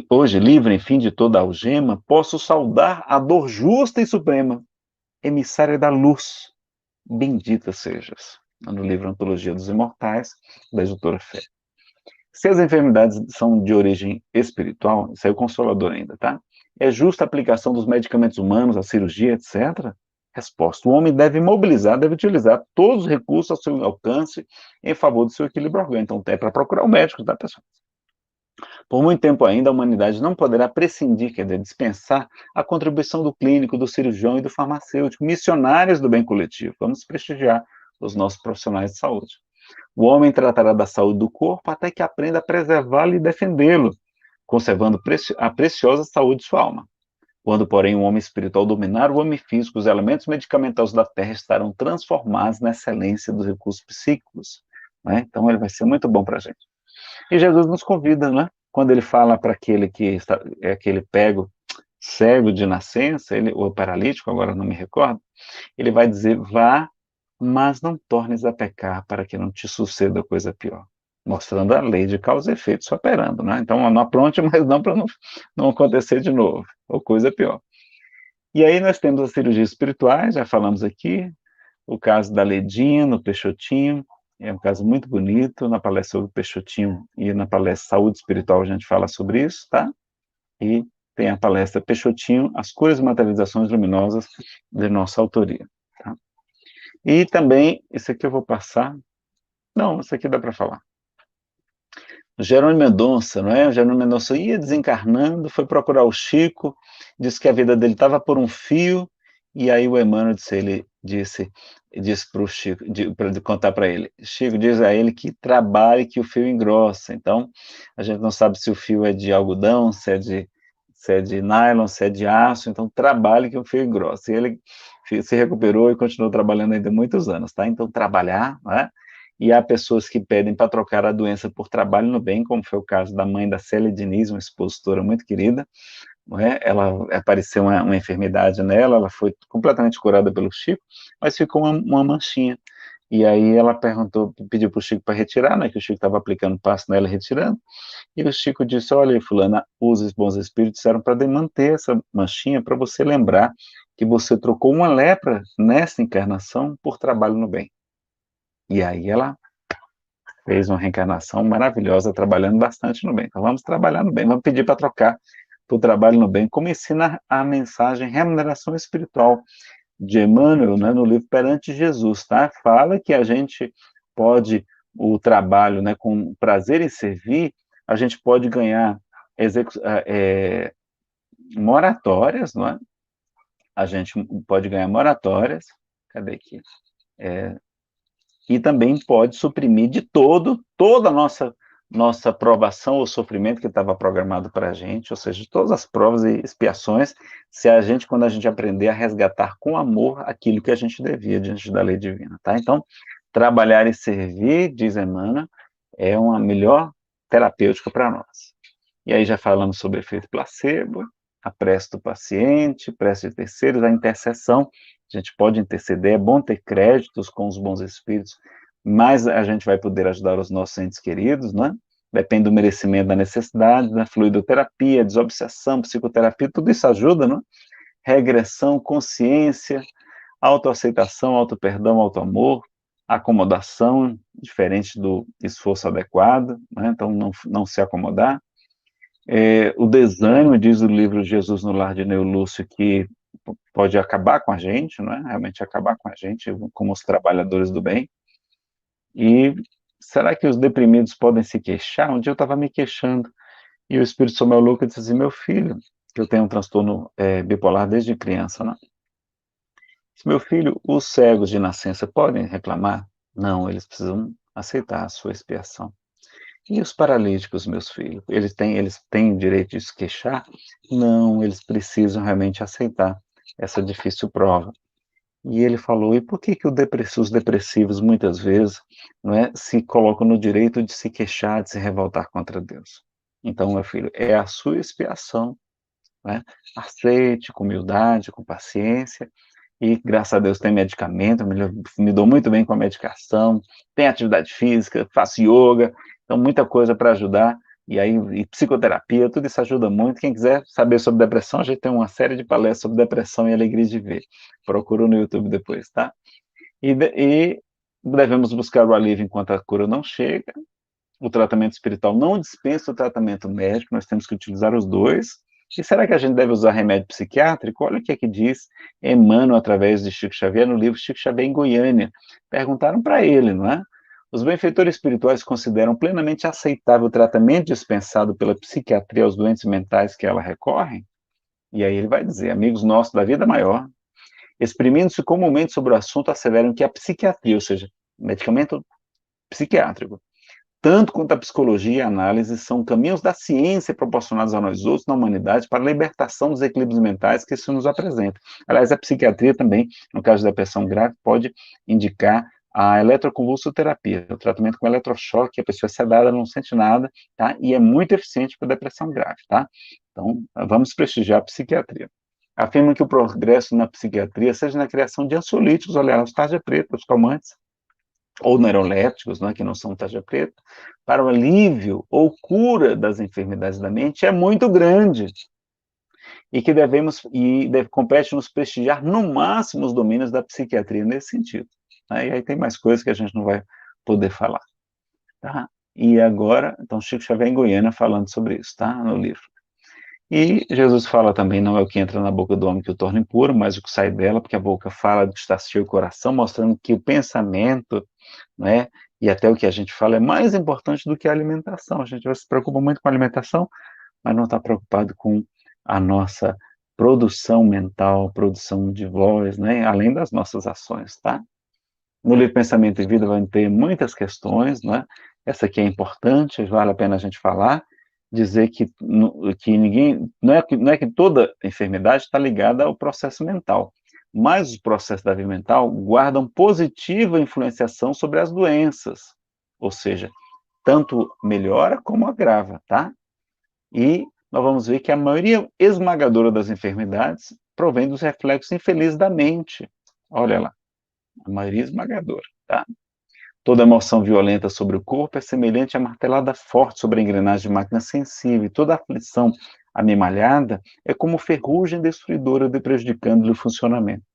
hoje, livre, enfim, de toda algema, posso saudar a dor justa e suprema, emissária da luz, bendita sejas. No livro Antologia dos Imortais, da editora Fé. Se as enfermidades são de origem espiritual, isso aí é o Consolador ainda, tá? É justa a aplicação dos medicamentos humanos, a cirurgia, etc.? Resposta: o homem deve mobilizar, deve utilizar todos os recursos ao seu alcance em favor do seu equilíbrio orgânico. Então, é para procurar o médico, tá, pessoal? Por muito tempo ainda, a humanidade não poderá prescindir, quer dizer, dispensar a contribuição do clínico, do cirurgião e do farmacêutico, missionários do bem coletivo. Vamos prestigiar os nossos profissionais de saúde. O homem tratará da saúde do corpo até que aprenda a preservá-lo e defendê-lo, conservando a preciosa saúde de sua alma. Quando, porém, o homem espiritual dominar o homem físico, os elementos medicamentosos da terra estarão transformados na excelência dos recursos psíquicos. Né? Então, ele vai ser muito bom para a gente. E Jesus nos convida, né? Quando ele fala para aquele que está, aquele pego, cego de nascença, ou paralítico, agora não me recordo, ele vai dizer: vá, mas não tornes a pecar para que não te suceda coisa pior. Mostrando a lei de causa e efeito só operando, né? Então, não apronte, mas não para não acontecer de novo, ou coisa pior. E aí nós temos as cirurgias espirituais, já falamos aqui, o caso da Ledinha, no Peixotinho, é um caso muito bonito, na palestra sobre o Peixotinho e na palestra Saúde Espiritual a gente fala sobre isso, tá? E tem a palestra Peixotinho, as curas e materializações luminosas de nossa autoria, tá? E também, esse aqui eu vou passar, não, esse aqui dá para falar. Jerônimo Mendonça, não é? O Jerônimo Mendonça ia desencarnando, foi procurar o Chico, disse que a vida dele estava por um fio, e aí o Emmanuel disse para o Chico, para contar para ele, Chico, diz a ele que trabalhe que o fio engrossa. Então, a gente não sabe se o fio é de algodão, se é de nylon, se é de aço, então trabalhe que o fio engrossa. E ele se recuperou e continuou trabalhando ainda muitos anos, tá? Então, trabalhar, né? E há pessoas que pedem para trocar a doença por trabalho no bem, como foi o caso da mãe da Célia Diniz, uma expositora muito querida, não é? Ela apareceu uma enfermidade nela, ela foi completamente curada pelo Chico, mas ficou uma manchinha. E aí ela pediu para o Chico para retirar, né, que o Chico estava aplicando passo nela e retirando, e o Chico disse: olha, fulana, os bons espíritos disseram para manter essa manchinha, para você lembrar que você trocou uma lepra nessa encarnação por trabalho no bem. E aí ela fez uma reencarnação maravilhosa, trabalhando bastante no bem. Então vamos trabalhar no bem, vamos pedir para trocar para o trabalho no bem, como ensina a mensagem Remuneração Espiritual de Emmanuel, né, no livro Perante Jesus, tá? Fala que a gente pode, o trabalho, né, com prazer em servir, a gente pode ganhar moratórias, não é? A gente pode ganhar moratórias, cadê aqui? E também pode suprimir de toda a nossa aprovação ou sofrimento que estava programado para a gente, ou seja, todas as provas e expiações, quando a gente aprender a resgatar com amor aquilo que a gente devia diante da lei divina, tá? Então, trabalhar e servir, diz Emmanuel, é uma melhor terapêutica para nós. E aí já falamos sobre efeito placebo, a prece do paciente, prece de terceiros, a intercessão. A gente pode interceder, é bom ter créditos com os bons espíritos, mas a gente vai poder ajudar os nossos entes queridos, né? Depende do merecimento, da necessidade, da fluidoterapia, desobsessão, psicoterapia, tudo isso ajuda, né? Regressão, consciência, autoaceitação, autoperdão, autoamor, acomodação, diferente do esforço adequado, né? Então não se acomodar. O desânimo, diz o livro Jesus no Lar de Neo Lúcio, que pode acabar com a gente, não é? Realmente acabar com a gente, como os trabalhadores do bem. E será que os deprimidos podem se queixar? Um dia eu estava me queixando, e o Espírito Samuel Lucas disse assim: meu filho, que eu tenho um transtorno bipolar desde criança, né? Disse: meu filho, os cegos de nascença podem reclamar? Não, eles precisam aceitar a sua expiação. E os paralíticos, meus filhos, eles têm o direito de se queixar? Não, eles precisam realmente aceitar essa difícil prova. E ele falou: "E por que que os depressivos muitas vezes, não é, se colocam no direito de se queixar, de se revoltar contra Deus? Então, meu filho, é a sua expiação, né, aceite com humildade, com paciência, e graças a Deus tem medicamento, me dou muito bem com a medicação, tem atividade física, faço yoga, então muita coisa para ajudar, e aí e psicoterapia, tudo isso ajuda muito. Quem quiser saber sobre depressão, a gente tem uma série de palestras sobre depressão e alegria de ver. Procura no YouTube depois, tá? E devemos buscar o alívio enquanto a cura não chega. O tratamento espiritual não dispensa o tratamento médico, nós temos que utilizar os dois. E será que a gente deve usar remédio psiquiátrico? Olha o que é que diz Emmanuel, através de Chico Xavier, no livro Chico Xavier em Goiânia. Perguntaram para ele, não é? Os benfeitores espirituais consideram plenamente aceitável o tratamento dispensado pela psiquiatria aos doentes mentais que ela recorrem? E aí ele vai dizer: amigos nossos da vida maior, exprimindo-se comumente sobre o assunto, asseveram que a psiquiatria, ou seja, medicamento psiquiátrico, tanto quanto a psicologia e a análise, são caminhos da ciência proporcionados a nós outros na humanidade para a libertação dos equilíbrios mentais que isso nos apresenta. Aliás, a psiquiatria também, no caso de depressão grave, pode indicar a eletroconvulsoterapia, o tratamento com eletrochoque, a pessoa é sedada, não sente nada, tá? E é muito eficiente para depressão grave, tá? Então, vamos prestigiar a psiquiatria. Afirma que o progresso na psiquiatria seja na criação de ansiolíticos, olha, os tarja preta, os calmantes, ou neurolépticos, né, que não são tarja preta, para o alívio ou cura das enfermidades da mente é muito grande e que compete nos prestigiar no máximo os domínios da psiquiatria nesse sentido. Né? E aí tem mais coisas que a gente não vai poder falar. Tá? E agora, então, Chico Xavier em Goiânia falando sobre isso, tá? No livro. E Jesus fala também: não é o que entra na boca do homem que o torna impuro, mas o que sai dela, porque a boca fala do que está cheio o coração, mostrando que o pensamento, né, e até o que a gente fala é mais importante do que a alimentação. A gente se preocupa muito com a alimentação, mas não está preocupado com a nossa produção mental, produção de voz, né, além das nossas ações, tá? No livro Pensamento e Vida vai ter muitas questões, né? Essa aqui é importante, vale a pena a gente falar, dizer que ninguém, não é que toda enfermidade está ligada ao processo mental, mas os processos da vida mental guardam positiva influenciação sobre as doenças, ou seja, tanto melhora como agrava, tá? E nós vamos ver que a maioria esmagadora das enfermidades provém dos reflexos infelizes da mente. Olha lá, a maioria esmagadora, tá? Toda emoção violenta sobre o corpo é semelhante a martelada forte sobre a engrenagem de máquina sensível, e toda aflição animalhada é como ferrugem destruidora prejudicando-lhe o funcionamento.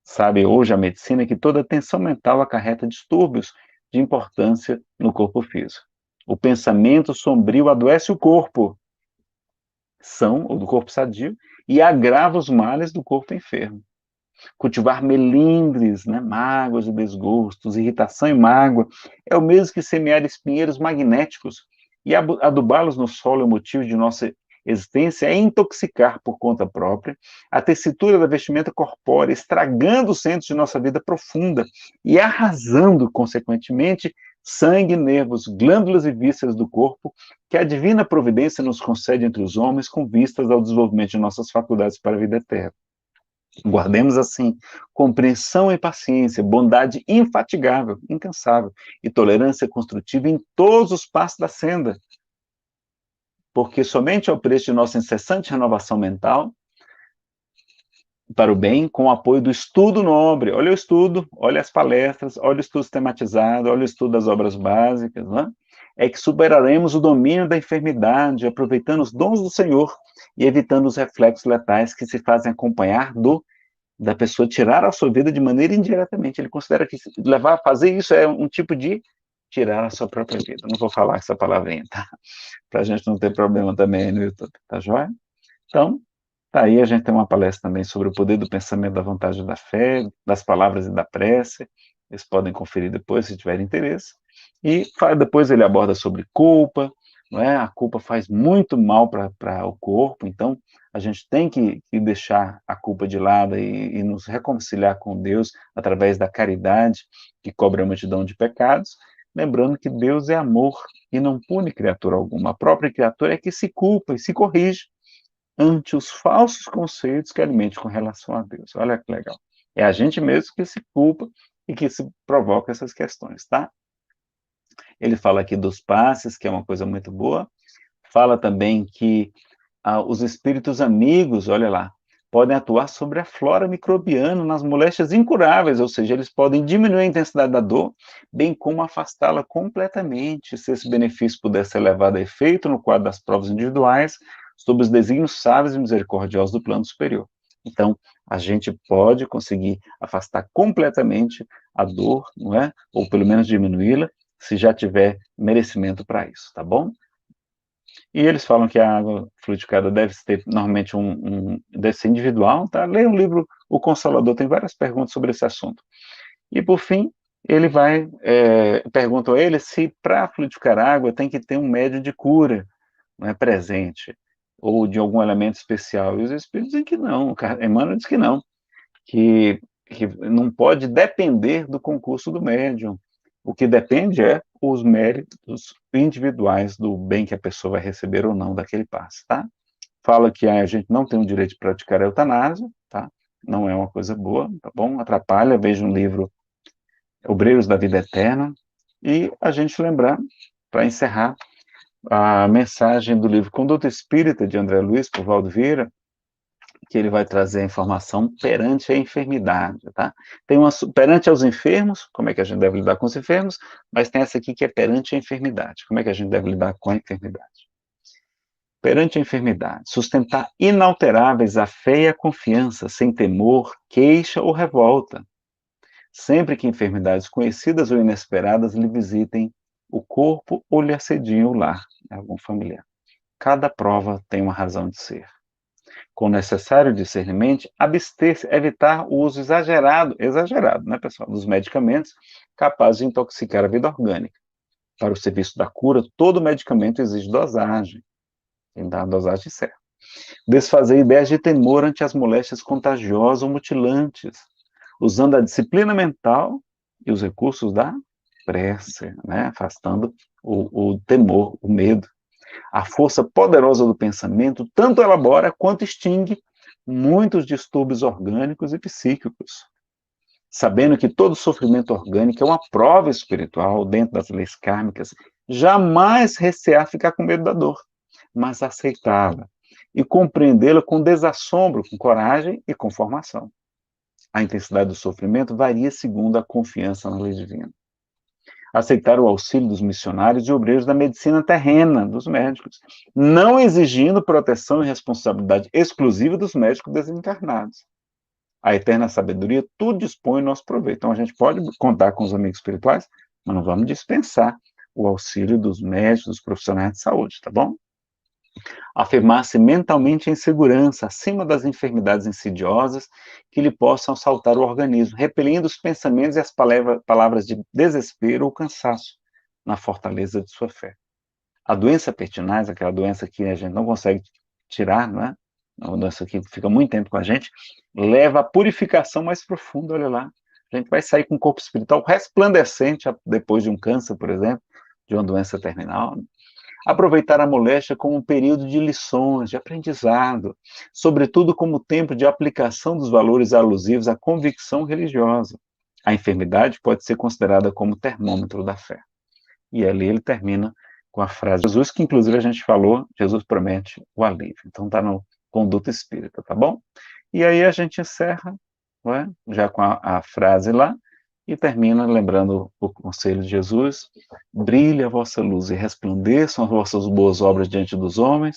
Sabe hoje a medicina que toda tensão mental acarreta distúrbios de importância no corpo físico. O pensamento sombrio adoece o corpo, ou do corpo sadio, e agrava os males do corpo enfermo. Cultivar melindres, né, mágoas e desgostos, irritação e mágoa, é o mesmo que semear espinheiros magnéticos, e adubá-los no solo emotivo de nossa existência é intoxicar por conta própria a tessitura da vestimenta corpórea, estragando os centros de nossa vida profunda e arrasando, consequentemente, sangue, nervos, glândulas e vísceras do corpo que a divina providência nos concede entre os homens com vistas ao desenvolvimento de nossas faculdades para a vida eterna. Guardemos, assim, compreensão e paciência, bondade infatigável, incansável, e tolerância construtiva em todos os passos da senda, porque somente ao preço de nossa incessante renovação mental, para o bem, com o apoio do estudo nobre. Olha o estudo, olha as palestras, olha o estudo sistematizado, olha o estudo das obras básicas, não é? É que superaremos o domínio da enfermidade, aproveitando os dons do Senhor e evitando os reflexos letais que se fazem acompanhar da pessoa tirar a sua vida de maneira indiretamente. Ele considera que fazer isso é um tipo de tirar a sua própria vida. Não vou falar essa palavrinha, tá? Para a gente não ter problema também aí no YouTube, tá joia? Então, tá aí, a gente tem uma palestra também sobre o poder do pensamento, da vontade e da fé, das palavras e da prece. Eles podem conferir depois, se tiverem interesse. E depois ele aborda sobre culpa, não é? A culpa faz muito mal para o corpo, então a gente tem que deixar a culpa de lado e nos reconciliar com Deus através da caridade, que cobre a multidão de pecados. lembrando que Deus é amor e não pune criatura alguma. A própria criatura é que se culpa e se corrige ante os falsos conceitos que alimente com relação a Deus. Olha que legal. É a gente mesmo que se culpa e que se provoca essas questões, tá? Ele fala aqui dos passes, que é uma coisa muito boa. Fala também que os espíritos amigos, olha lá, podem atuar sobre a flora microbiana nas moléstias incuráveis, ou seja, eles podem diminuir a intensidade da dor, bem como afastá-la completamente, se esse benefício puder ser levado a efeito no quadro das provas individuais, sob os desígnios sábios e misericordiosos do plano superior. Então, a gente pode conseguir afastar completamente a dor, não é? Ou pelo menos diminuí-la, se já tiver merecimento para isso, tá bom? E eles falam que a água fluidificada deve ter normalmente deve ser individual, tá? Leia o livro O Consolador, tem várias perguntas sobre esse assunto. E por fim, ele vai, pergunta a ele se para fluidificar a água tem que ter um médio de cura, não é, presente, ou de algum elemento especial. E os espíritos dizem que não, Emmanuel diz que não, que, que não pode depender do concurso do médium. O que depende é os méritos individuais do bem que a pessoa vai receber ou não daquele passe, tá? Fala que a gente não tem o direito de praticar a eutanásia, tá? Não é uma coisa boa, tá bom? Atrapalha, veja um livro Obreiros da Vida Eterna, e a gente lembrar, para encerrar, a mensagem do livro Conduta Espírita, de André Luiz, por Valdo Vieira, que ele vai trazer a informação perante a enfermidade, tá? Tem uma perante aos enfermos, como é que a gente deve lidar com os enfermos, mas tem essa aqui que é perante a enfermidade, como é que a gente deve lidar com a enfermidade. Perante a enfermidade, sustentar inalteráveis a fé e a confiança, sem temor, queixa ou revolta, sempre que enfermidades conhecidas ou inesperadas lhe visitem o corpo ou lhe assediem o lar, algum familiar. Cada prova tem uma razão de ser. Com necessário discernimento, abster-se, evitar o uso exagerado, né, pessoal, dos medicamentos capazes de intoxicar a vida orgânica. Para o serviço da cura, todo medicamento exige dosagem, tem que dar a dosagem certa. Desfazer ideias de temor ante as moléstias contagiosas ou mutilantes, usando a disciplina mental e os recursos da prece, né, afastando o temor, o medo. A força poderosa do pensamento tanto elabora quanto extingue muitos distúrbios orgânicos e psíquicos, sabendo que todo sofrimento orgânico é uma prova espiritual dentro das leis kármicas, jamais recear ficar com medo da dor, mas aceitá-la e compreendê-la com desassombro, com coragem e com formação. A intensidade do sofrimento varia segundo a confiança na lei divina. Aceitar o auxílio dos missionários e obreiros da medicina terrena, dos médicos, não exigindo proteção e responsabilidade exclusiva dos médicos desencarnados. A eterna sabedoria tudo dispõe em nosso proveito. Então a gente pode contar com os amigos espirituais, mas não vamos dispensar o auxílio dos médicos, dos profissionais de saúde, tá bom? Afirmar-se mentalmente em segurança, acima das enfermidades insidiosas que lhe possam assaltar o organismo, repelindo os pensamentos e as palavras de desespero ou cansaço, na fortaleza de sua fé. A doença pertinaz, aquela doença que a gente não consegue tirar, não é? Uma doença que fica muito tempo com a gente, leva à purificação mais profunda, olha lá. A gente vai sair com o corpo espiritual resplandecente depois de um câncer, por exemplo, de uma doença terminal. Aproveitar a moléstia como um período de lições, de aprendizado, sobretudo como tempo de aplicação dos valores alusivos à convicção religiosa. A enfermidade pode ser considerada como termômetro da fé. E ali ele termina com a frase de Jesus, que inclusive a gente falou, Jesus promete o alívio. Então está no Conduta Espírita, tá bom? E aí a gente encerra, não é? Já com a frase lá, e termina lembrando o conselho de Jesus: brilhe a vossa luz e resplandeçam as vossas boas obras diante dos homens,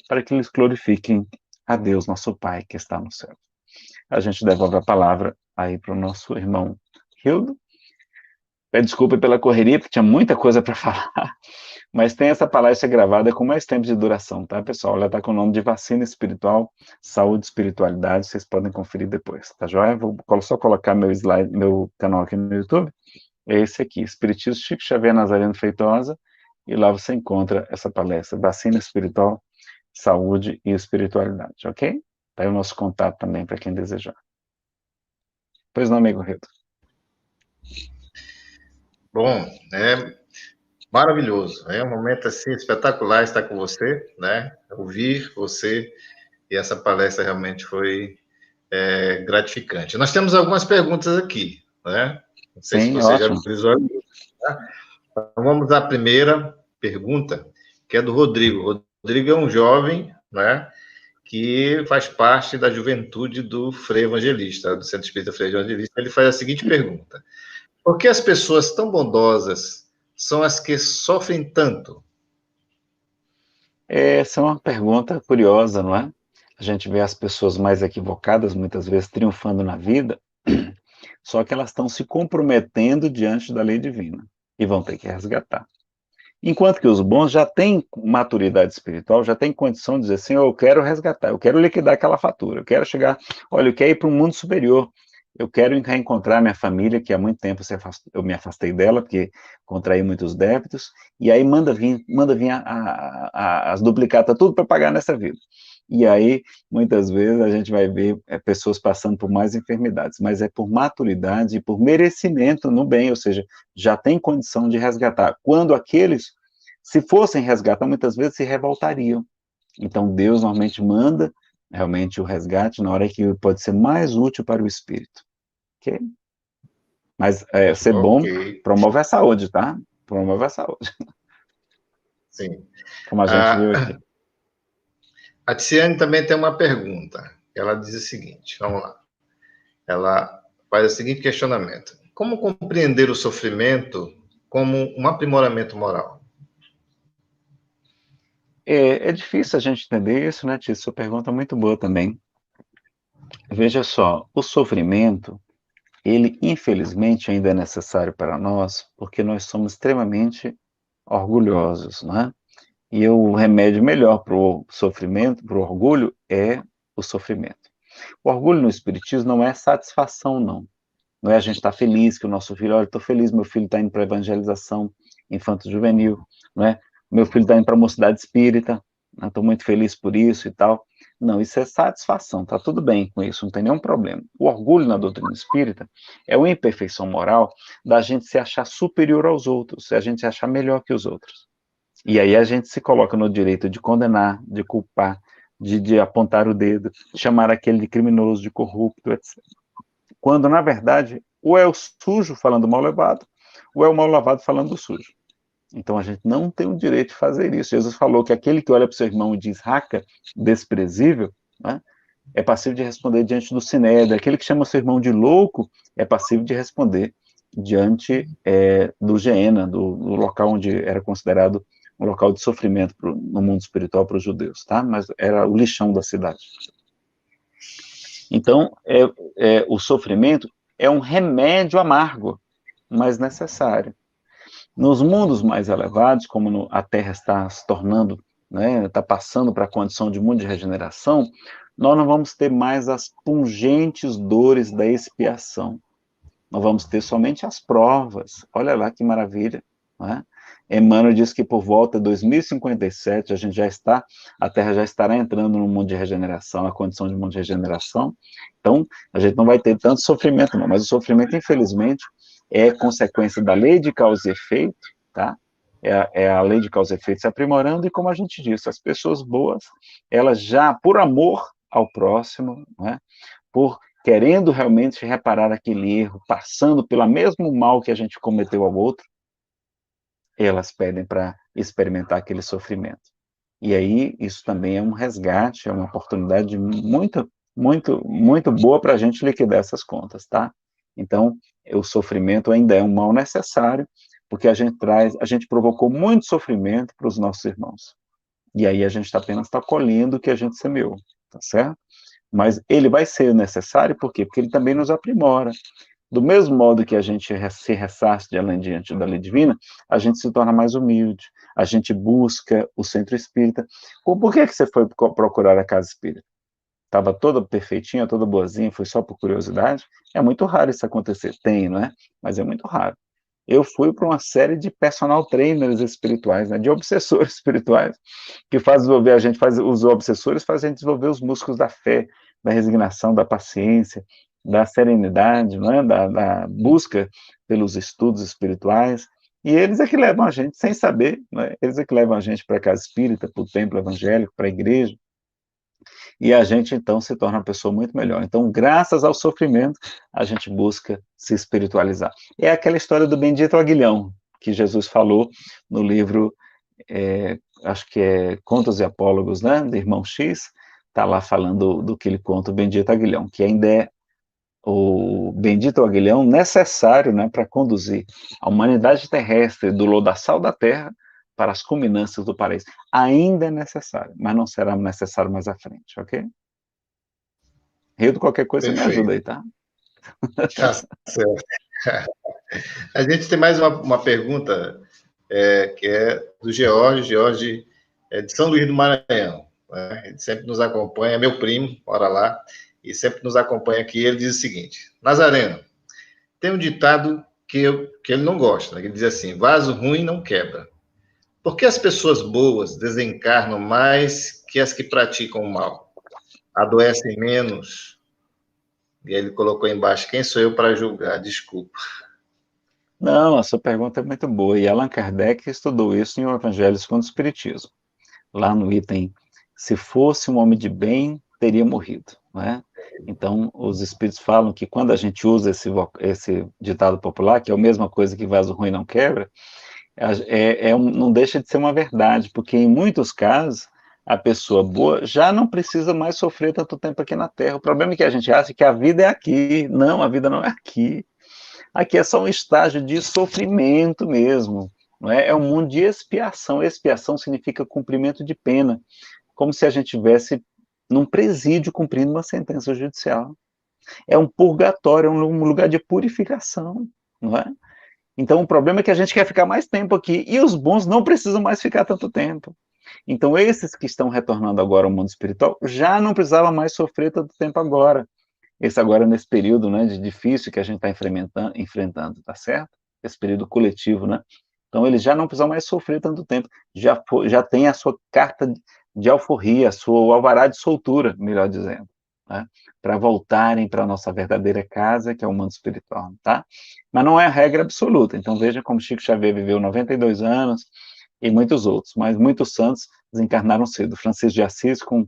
para que eles glorifiquem a Deus, nosso Pai, que está no céu. A gente devolve a palavra aí para o nosso irmão Hildo. Pede desculpa pela correria, porque tinha muita coisa para falar, mas tem essa palestra gravada com mais tempo de duração, tá, pessoal? Ela está com o nome de Vacina Espiritual, Saúde e Espiritualidade, vocês podem conferir depois, tá joia? Vou só colocar meu slide, meu canal aqui no YouTube, é esse aqui, Espiritismo Chico Xavier Nazareno Feitosa, e lá você encontra essa palestra, Vacina Espiritual, Saúde e Espiritualidade, ok? Tá aí o nosso contato também, para quem desejar. Pois não, amigo Reto? Bom, é maravilhoso. É um momento assim espetacular estar com você, né? Ouvir você e essa palestra realmente foi gratificante. Nós temos algumas perguntas aqui, né? Não sei se Sim, você já ótimo. visualizou. Então, vamos à primeira pergunta, que é do Rodrigo. Rodrigo é um jovem, né? Que faz parte da juventude do Frei Evangelista, do Centro Espírita Frei Evangelista. Ele faz a seguinte pergunta: por que as pessoas tão bondosas são as que sofrem tanto? Essa é uma pergunta curiosa, não é? A gente vê as pessoas mais equivocadas, muitas vezes triunfando na vida, só que elas estão se comprometendo diante da lei divina e vão ter que resgatar. Enquanto que os bons já têm maturidade espiritual, já têm condição de dizer assim, eu quero resgatar, eu quero liquidar aquela fatura, eu quero chegar, olha, eu quero ir para um mundo superior, eu quero reencontrar minha família, que há muito tempo eu me afastei dela, porque contraí muitos débitos, e aí manda vir as duplicatas, tudo para pagar nessa vida. E aí, muitas vezes, a gente vai ver pessoas passando por mais enfermidades, mas é por maturidade e por merecimento no bem, ou seja, já tem condição de resgatar. Quando aqueles, se fossem resgatar, muitas vezes se revoltariam. Então, Deus normalmente manda realmente o resgate na hora que pode ser mais útil para o espírito. Okay? Mas ser Ok, bom promove a saúde, tá? Promove a saúde, sim. como a gente viu A, aqui. a Tiziane também tem uma pergunta. Ela diz o seguinte: vamos lá. Ela faz o seguinte questionamento: como compreender o sofrimento como um aprimoramento moral? É difícil a gente entender isso, né, Tício? Sua pergunta é muito boa também. Veja só, o sofrimento, ele infelizmente ainda é necessário para nós, porque nós somos extremamente orgulhosos, não é? E o remédio melhor para o sofrimento, para o orgulho, é o sofrimento. O orgulho no espiritismo não é satisfação, não. Não é a gente estar feliz que o nosso filho, olha, estou feliz, meu filho está indo para a evangelização infanto-juvenil, não é? Meu filho está indo para a mocidade espírita, estou muito feliz por isso e tal. Não, isso é satisfação, está tudo bem com isso, não tem nenhum problema. O orgulho na doutrina espírita é uma imperfeição moral da gente se achar superior aos outros, é a gente se achar melhor que os outros. E aí a gente se coloca no direito de condenar, de culpar, de apontar o dedo, de chamar aquele de criminoso, de corrupto, etc. Quando, na verdade, ou é o sujo falando mal lavado, ou é o mal lavado falando do sujo. Então a gente não tem o direito de fazer isso. Jesus falou que aquele que olha para o seu irmão e diz raca, desprezível, né, é passivo de responder diante do sinédrio. Aquele que chama o seu irmão de louco é passivo de responder diante do Geena, do local onde era considerado um local de sofrimento no mundo espiritual para os judeus, tá? Mas era o lixão da cidade. Então, o sofrimento é um remédio amargo, mas necessário. Nos mundos mais elevados, como a Terra está se tornando, né, está passando para a condição de mundo de regeneração, nós não vamos ter mais as pungentes dores da expiação. Nós vamos ter somente as provas. Olha lá que maravilha. Né? Emmanuel diz que por volta de 2057 a Terra já estará entrando no mundo de regeneração, a condição de mundo de regeneração. Então, a gente não vai ter tanto sofrimento, não, mas o sofrimento, infelizmente, é consequência da lei de causa e efeito, tá? É a lei de causa e efeito se aprimorando, e como a gente disse, as pessoas boas, elas já, por amor ao próximo, né, por querendo realmente reparar aquele erro, passando pelo mesmo mal que a gente cometeu ao outro, elas pedem para experimentar aquele sofrimento. E aí, isso também é um resgate, é uma oportunidade muito, muito, muito boa para a gente liquidar essas contas, tá? Então, o sofrimento ainda é um mal necessário, porque a gente provocou muito sofrimento para os nossos irmãos. E aí a gente apenas está colhendo o que a gente semeou, tá certo? Mas ele vai ser necessário, por quê? Porque ele também nos aprimora. Do mesmo modo que a gente se ressarce diante da lei divina, a gente se torna mais humilde, a gente busca o centro espírita. Por que você foi procurar a casa espírita? Estava toda perfeitinha, toda boazinha, foi só por curiosidade? É muito raro isso acontecer. Tem, não é? Mas é muito raro. Eu fui para uma série de personal trainers espirituais, né, de obsessores espirituais, que faz desenvolver os obsessores fazem desenvolver os músculos da fé, da resignação, da paciência, da serenidade, né, da busca pelos estudos espirituais, e eles é que levam a gente, sem saber, né, eles é que levam a gente para a casa espírita, para o templo evangélico, para a igreja, e a gente então se torna uma pessoa muito melhor. Então, graças ao sofrimento, a gente busca se espiritualizar. É aquela história do bendito aguilhão, que Jesus falou no livro, acho que é Contos e Apólogos, né, do Irmão X, está lá falando do que ele conta, o bendito aguilhão, que ainda é o bendito aguilhão necessário, né, para conduzir a humanidade terrestre do lodaçal da terra para as culminâncias do paraíso. Ainda é necessário, mas não será necessário mais à frente, ok? Rio, qualquer coisa você me ajuda Perfeito. aí, tá? Tá certo. A gente tem mais uma pergunta, que é do George. George é de São Luís do Maranhão. Né? Ele sempre nos acompanha, meu primo, mora lá, e sempre nos acompanha aqui. Ele diz o seguinte: Nazareno, tem um ditado que ele não gosta, né? Ele diz assim: vaso ruim não quebra. Por que as pessoas boas desencarnam mais que as que praticam o mal? Adoecem menos? E aí ele colocou embaixo: quem sou eu para julgar? Desculpa. Não, a sua pergunta é muito boa, e Allan Kardec estudou isso em O Evangelho segundo o Espiritismo. Lá no item, se fosse um homem de bem, teria morrido, né? Então, os espíritos falam que quando a gente usa esse ditado popular, que é a mesma coisa que vaso ruim não quebra, não deixa de ser uma verdade, porque em muitos casos, a pessoa boa já não precisa mais sofrer tanto tempo aqui na Terra. O problema é que a gente acha que a vida é aqui. Não, a vida não é aqui. Aqui é só um estágio de sofrimento mesmo. Não é? É um mundo de expiação. Expiação significa cumprimento de pena, como se a gente estivesse num presídio cumprindo uma sentença judicial. É um purgatório, é um lugar de purificação, não é? Então o problema é que a gente quer ficar mais tempo aqui, e os bons não precisam mais ficar tanto tempo. Então esses que estão retornando agora ao mundo espiritual já não precisavam mais sofrer tanto tempo agora. Esse agora nesse período, né, de difícil que a gente está enfrentando, tá certo? Esse período coletivo, né? Então eles já não precisam mais sofrer tanto tempo, já tem a sua carta de alforria, o alvará de soltura, melhor dizendo, né? Para voltarem para a nossa verdadeira casa, que é o mundo espiritual, tá? Mas não é a regra absoluta, então veja como Chico Xavier viveu 92 anos, e muitos outros, mas muitos santos desencarnaram cedo. Francisco de Assis com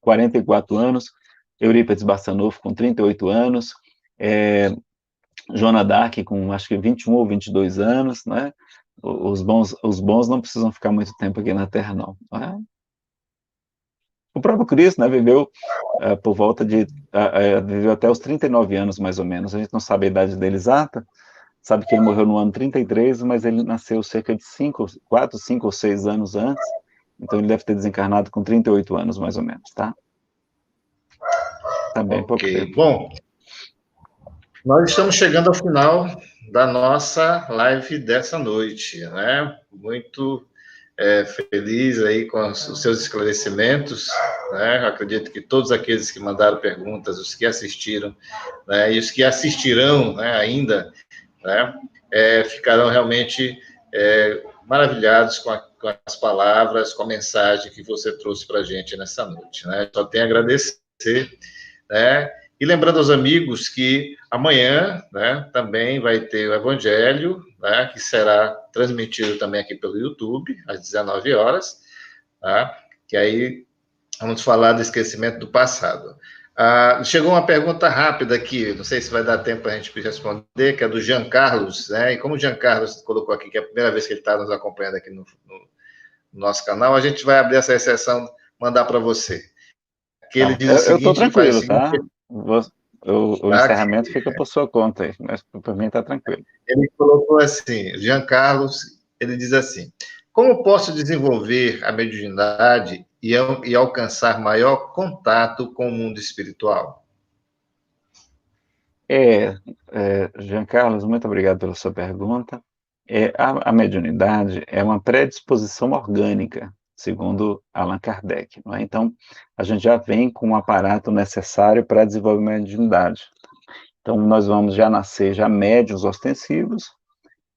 44 anos, Eurípides Barçanufo com 38 anos, Joana d'Arc com acho que 21 ou 22 anos, né? Os bons não precisam ficar muito tempo aqui na Terra, não. Né? O próprio Cristo, né, viveu por volta de, viveu até os 39 anos, mais ou menos. A gente não sabe a idade dele exata, sabe que ele morreu no ano 33, mas ele nasceu cerca de 4, 5 ou 6 anos antes, então ele deve ter desencarnado com 38 anos, mais ou menos, tá? Tá bem pouco Ok. tempo. Bom, nós estamos chegando ao final da nossa live dessa noite, né? Muito feliz aí com os seus esclarecimentos, né? Eu acredito que todos aqueles que mandaram perguntas, os que assistiram, né? E os que assistirão, né, ainda, né? Ficarão realmente maravilhados com as palavras, com a mensagem que você trouxe para a gente nessa noite, né? Só tenho a agradecer, né? E lembrando aos amigos que amanhã, né, também vai ter o Evangelho, né, que será transmitido também aqui pelo YouTube, às 19 horas, tá? Que aí vamos falar do esquecimento do passado. Chegou uma pergunta rápida aqui, não sei se vai dar tempo para a gente responder, que é do Jean Carlos, né? E como o Jean Carlos colocou aqui, que é a primeira vez que ele está nos acompanhando aqui no nosso canal, a gente vai abrir essa exceção, mandar para você. Que ele Não, diz o eu estou seguinte, ele faz o tranquilo, seguinte, tá? O tá? encerramento fica por sua conta aí, mas para mim está tranquilo. Ele colocou assim, Jean Carlos, ele diz assim: como posso desenvolver a mediunidade e alcançar maior contato com o mundo espiritual? Jean Carlos, muito obrigado pela sua pergunta. A mediunidade é uma predisposição orgânica, segundo Allan Kardec. Não é? Então, a gente já vem com o aparato necessário para desenvolver a mediunidade. Então, nós vamos já nascer já médiuns ostensivos,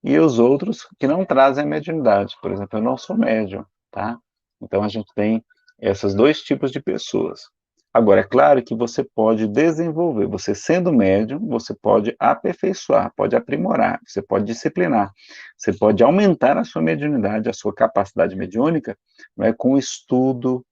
e os outros que não trazem a mediunidade. Por exemplo, eu não sou médium, tá? Então a gente tem esses dois tipos de pessoas. Agora, é claro que você pode desenvolver, você sendo médium, você pode aperfeiçoar, pode aprimorar, você pode disciplinar, você pode aumentar a sua mediunidade, a sua capacidade mediúnica, não é, com o estudo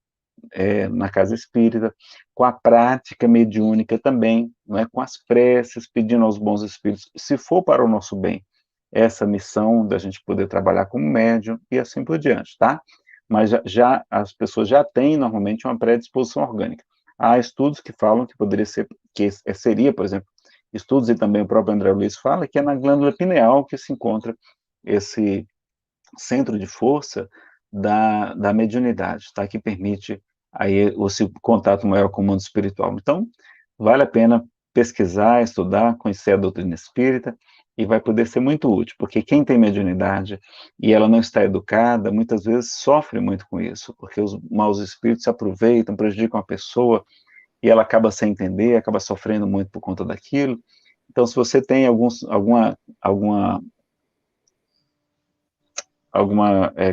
na casa espírita, com a prática mediúnica também, não é, com as preces, pedindo aos bons espíritos, se for para o nosso bem, essa missão da gente poder trabalhar como médium e assim por diante, tá? Mas já as pessoas já têm normalmente uma predisposição orgânica. Há estudos que falam que poderia ser, que seria, por exemplo, estudos, e também o próprio André Luiz fala, que é na glândula pineal que se encontra esse centro de força da mediunidade, tá? Que permite aí esse contato maior com o mundo espiritual. Então, vale a pena pesquisar, estudar, conhecer a doutrina espírita, e vai poder ser muito útil, porque quem tem mediunidade e ela não está educada, muitas vezes sofre muito com isso, porque os maus espíritos se aproveitam, prejudicam a pessoa, e ela acaba sem entender, acaba sofrendo muito por conta daquilo. Então, se você tem alguma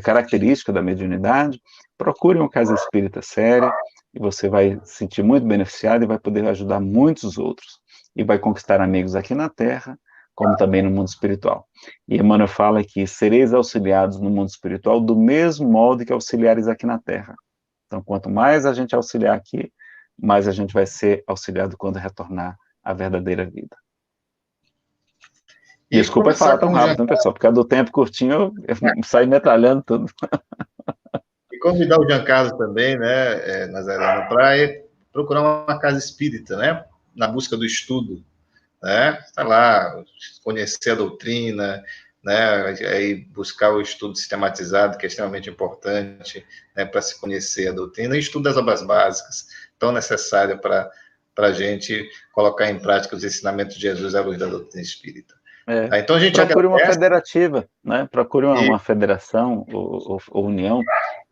característica da mediunidade, procure uma casa espírita séria, e você vai se sentir muito beneficiado e vai poder ajudar muitos outros. E vai conquistar amigos aqui na Terra, como também no mundo espiritual. E Emmanuel fala que sereis auxiliados no mundo espiritual do mesmo modo que auxiliares aqui na Terra. Então, quanto mais a gente auxiliar aqui, mais a gente vai ser auxiliado quando retornar à verdadeira vida. E Desculpa conversar falar tão com o Jean, rápido, hein, pessoal? Por causa do tempo curtinho, eu saio metralhando tudo. e convidar o Jean Carlos também, né, Nazareno, para procurar uma casa espírita, né, na busca do estudo, né, tá lá, conhecer a doutrina, né, aí buscar o estudo sistematizado, que é extremamente importante, né, para se conhecer a doutrina, e estudo das obras básicas, tão necessário para a gente colocar em prática os ensinamentos de Jesus à luz da doutrina espírita. É, Tá? Então a gente procure uma agradece federativa, né? Procure e uma federação ou união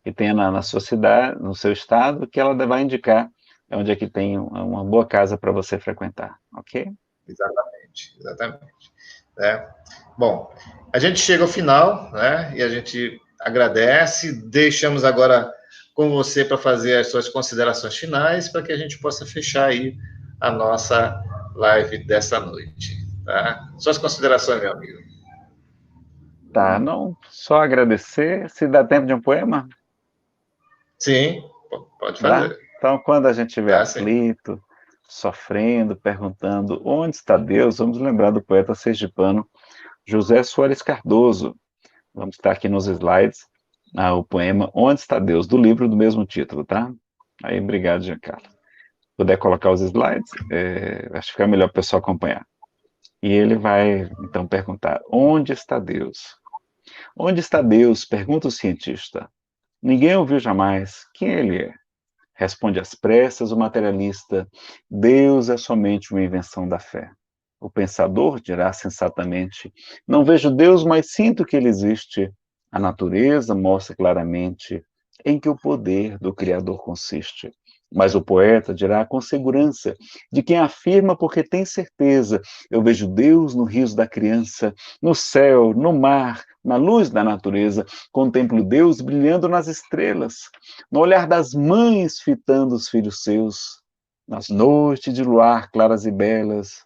que tenha na sua cidade, no seu estado, que ela vai indicar onde é que tem uma boa casa para você frequentar, ok? exatamente, exatamente. Né? Bom, a gente chega ao final, né? E a gente agradece. Deixamos agora com você para fazer as suas considerações finais, para que a gente possa fechar aí a nossa live dessa noite. Tá? Suas considerações, meu amigo. Tá, não, só agradecer. Se dá tempo de um poema, Sim, pode dá? fazer. Então, quando a gente estiver Tá, sim. aflito, sofrendo, perguntando onde está Deus, vamos lembrar do poeta sergipano José Soares Cardoso. Vamos estar aqui nos slides, o poema Onde está Deus, do livro do mesmo título, tá? Aí, obrigado, Giancarlo. Se puder colocar os slides, acho que fica melhor para o pessoal acompanhar. E ele vai, então, perguntar, onde está Deus? Onde está Deus? Pergunta o cientista. Ninguém ouviu jamais. Quem ele é? Responde às pressas o materialista. Deus é somente uma invenção da fé. O pensador dirá sensatamente: não vejo Deus, mas sinto que ele existe. A natureza mostra claramente em que o poder do Criador consiste. Mas o poeta dirá com segurança de quem afirma porque tem certeza: eu vejo Deus no riso da criança, no céu, no mar, na luz da natureza. Contemplo Deus brilhando nas estrelas, no olhar das mães fitando os filhos seus, nas noites de luar claras e belas,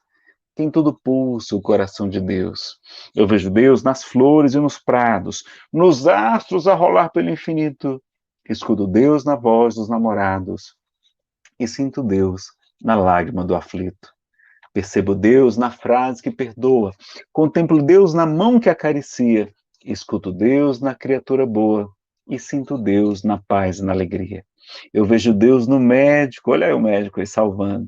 tem tudo pulsa o coração de Deus. Eu vejo Deus nas flores e nos prados, nos astros a rolar pelo infinito. Escuto Deus na voz dos namorados e sinto Deus na lágrima do aflito. Percebo Deus na frase que perdoa, contemplo Deus na mão que acaricia, escuto Deus na criatura boa e sinto Deus na paz e na alegria. Eu vejo Deus no médico, olha aí o médico aí salvando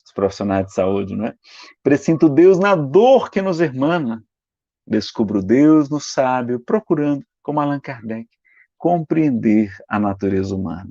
os profissionais de saúde, não é? Presinto Deus na dor que nos irmana. Descubro Deus no sábio, procurando, como Allan Kardec, compreender a natureza humana.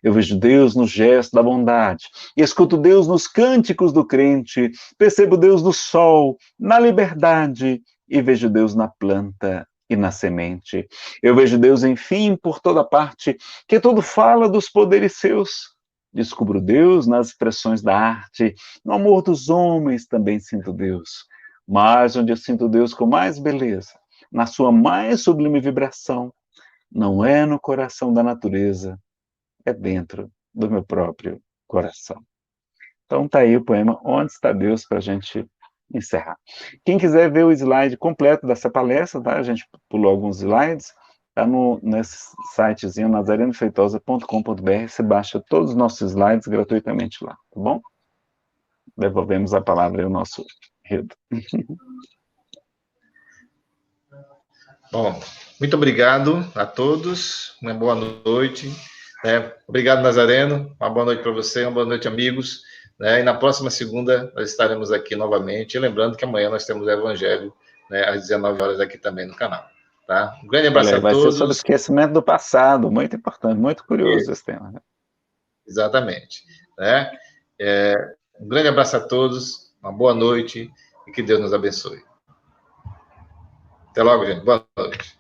Eu vejo Deus no gesto da bondade, e escuto Deus nos cânticos do crente, percebo Deus no sol, na liberdade, e vejo Deus na planta e na semente. Eu vejo Deus, enfim, por toda parte, que tudo fala dos poderes seus. Descubro Deus nas expressões da arte, no amor dos homens também sinto Deus. Mas onde eu sinto Deus com mais beleza, na sua mais sublime vibração, não é no coração da natureza, é dentro do meu próprio coração. Então tá aí o poema Onde Está Deus para a gente encerrar. Quem quiser ver o slide completo dessa palestra, tá? A gente pulou alguns slides, tá nesse sitezinho nazarenofeitosa.com.br, você baixa todos os nossos slides gratuitamente lá, tá bom? Devolvemos a palavra ao nosso Rildo. Bom, muito obrigado a todos, uma boa noite. Obrigado, Nazareno, uma boa noite para você, uma boa noite, amigos. E na próxima segunda nós estaremos aqui novamente. E lembrando que amanhã nós temos o Evangelho, às 19 horas aqui também no canal. Tá? Um grande abraço Olha, a vai ser sobre todos. esquecimento do passado, muito importante, muito curioso esse tema. Né? Exatamente. Um grande abraço a todos, uma boa noite e que Deus nos abençoe. Até logo, gente. Boa noite.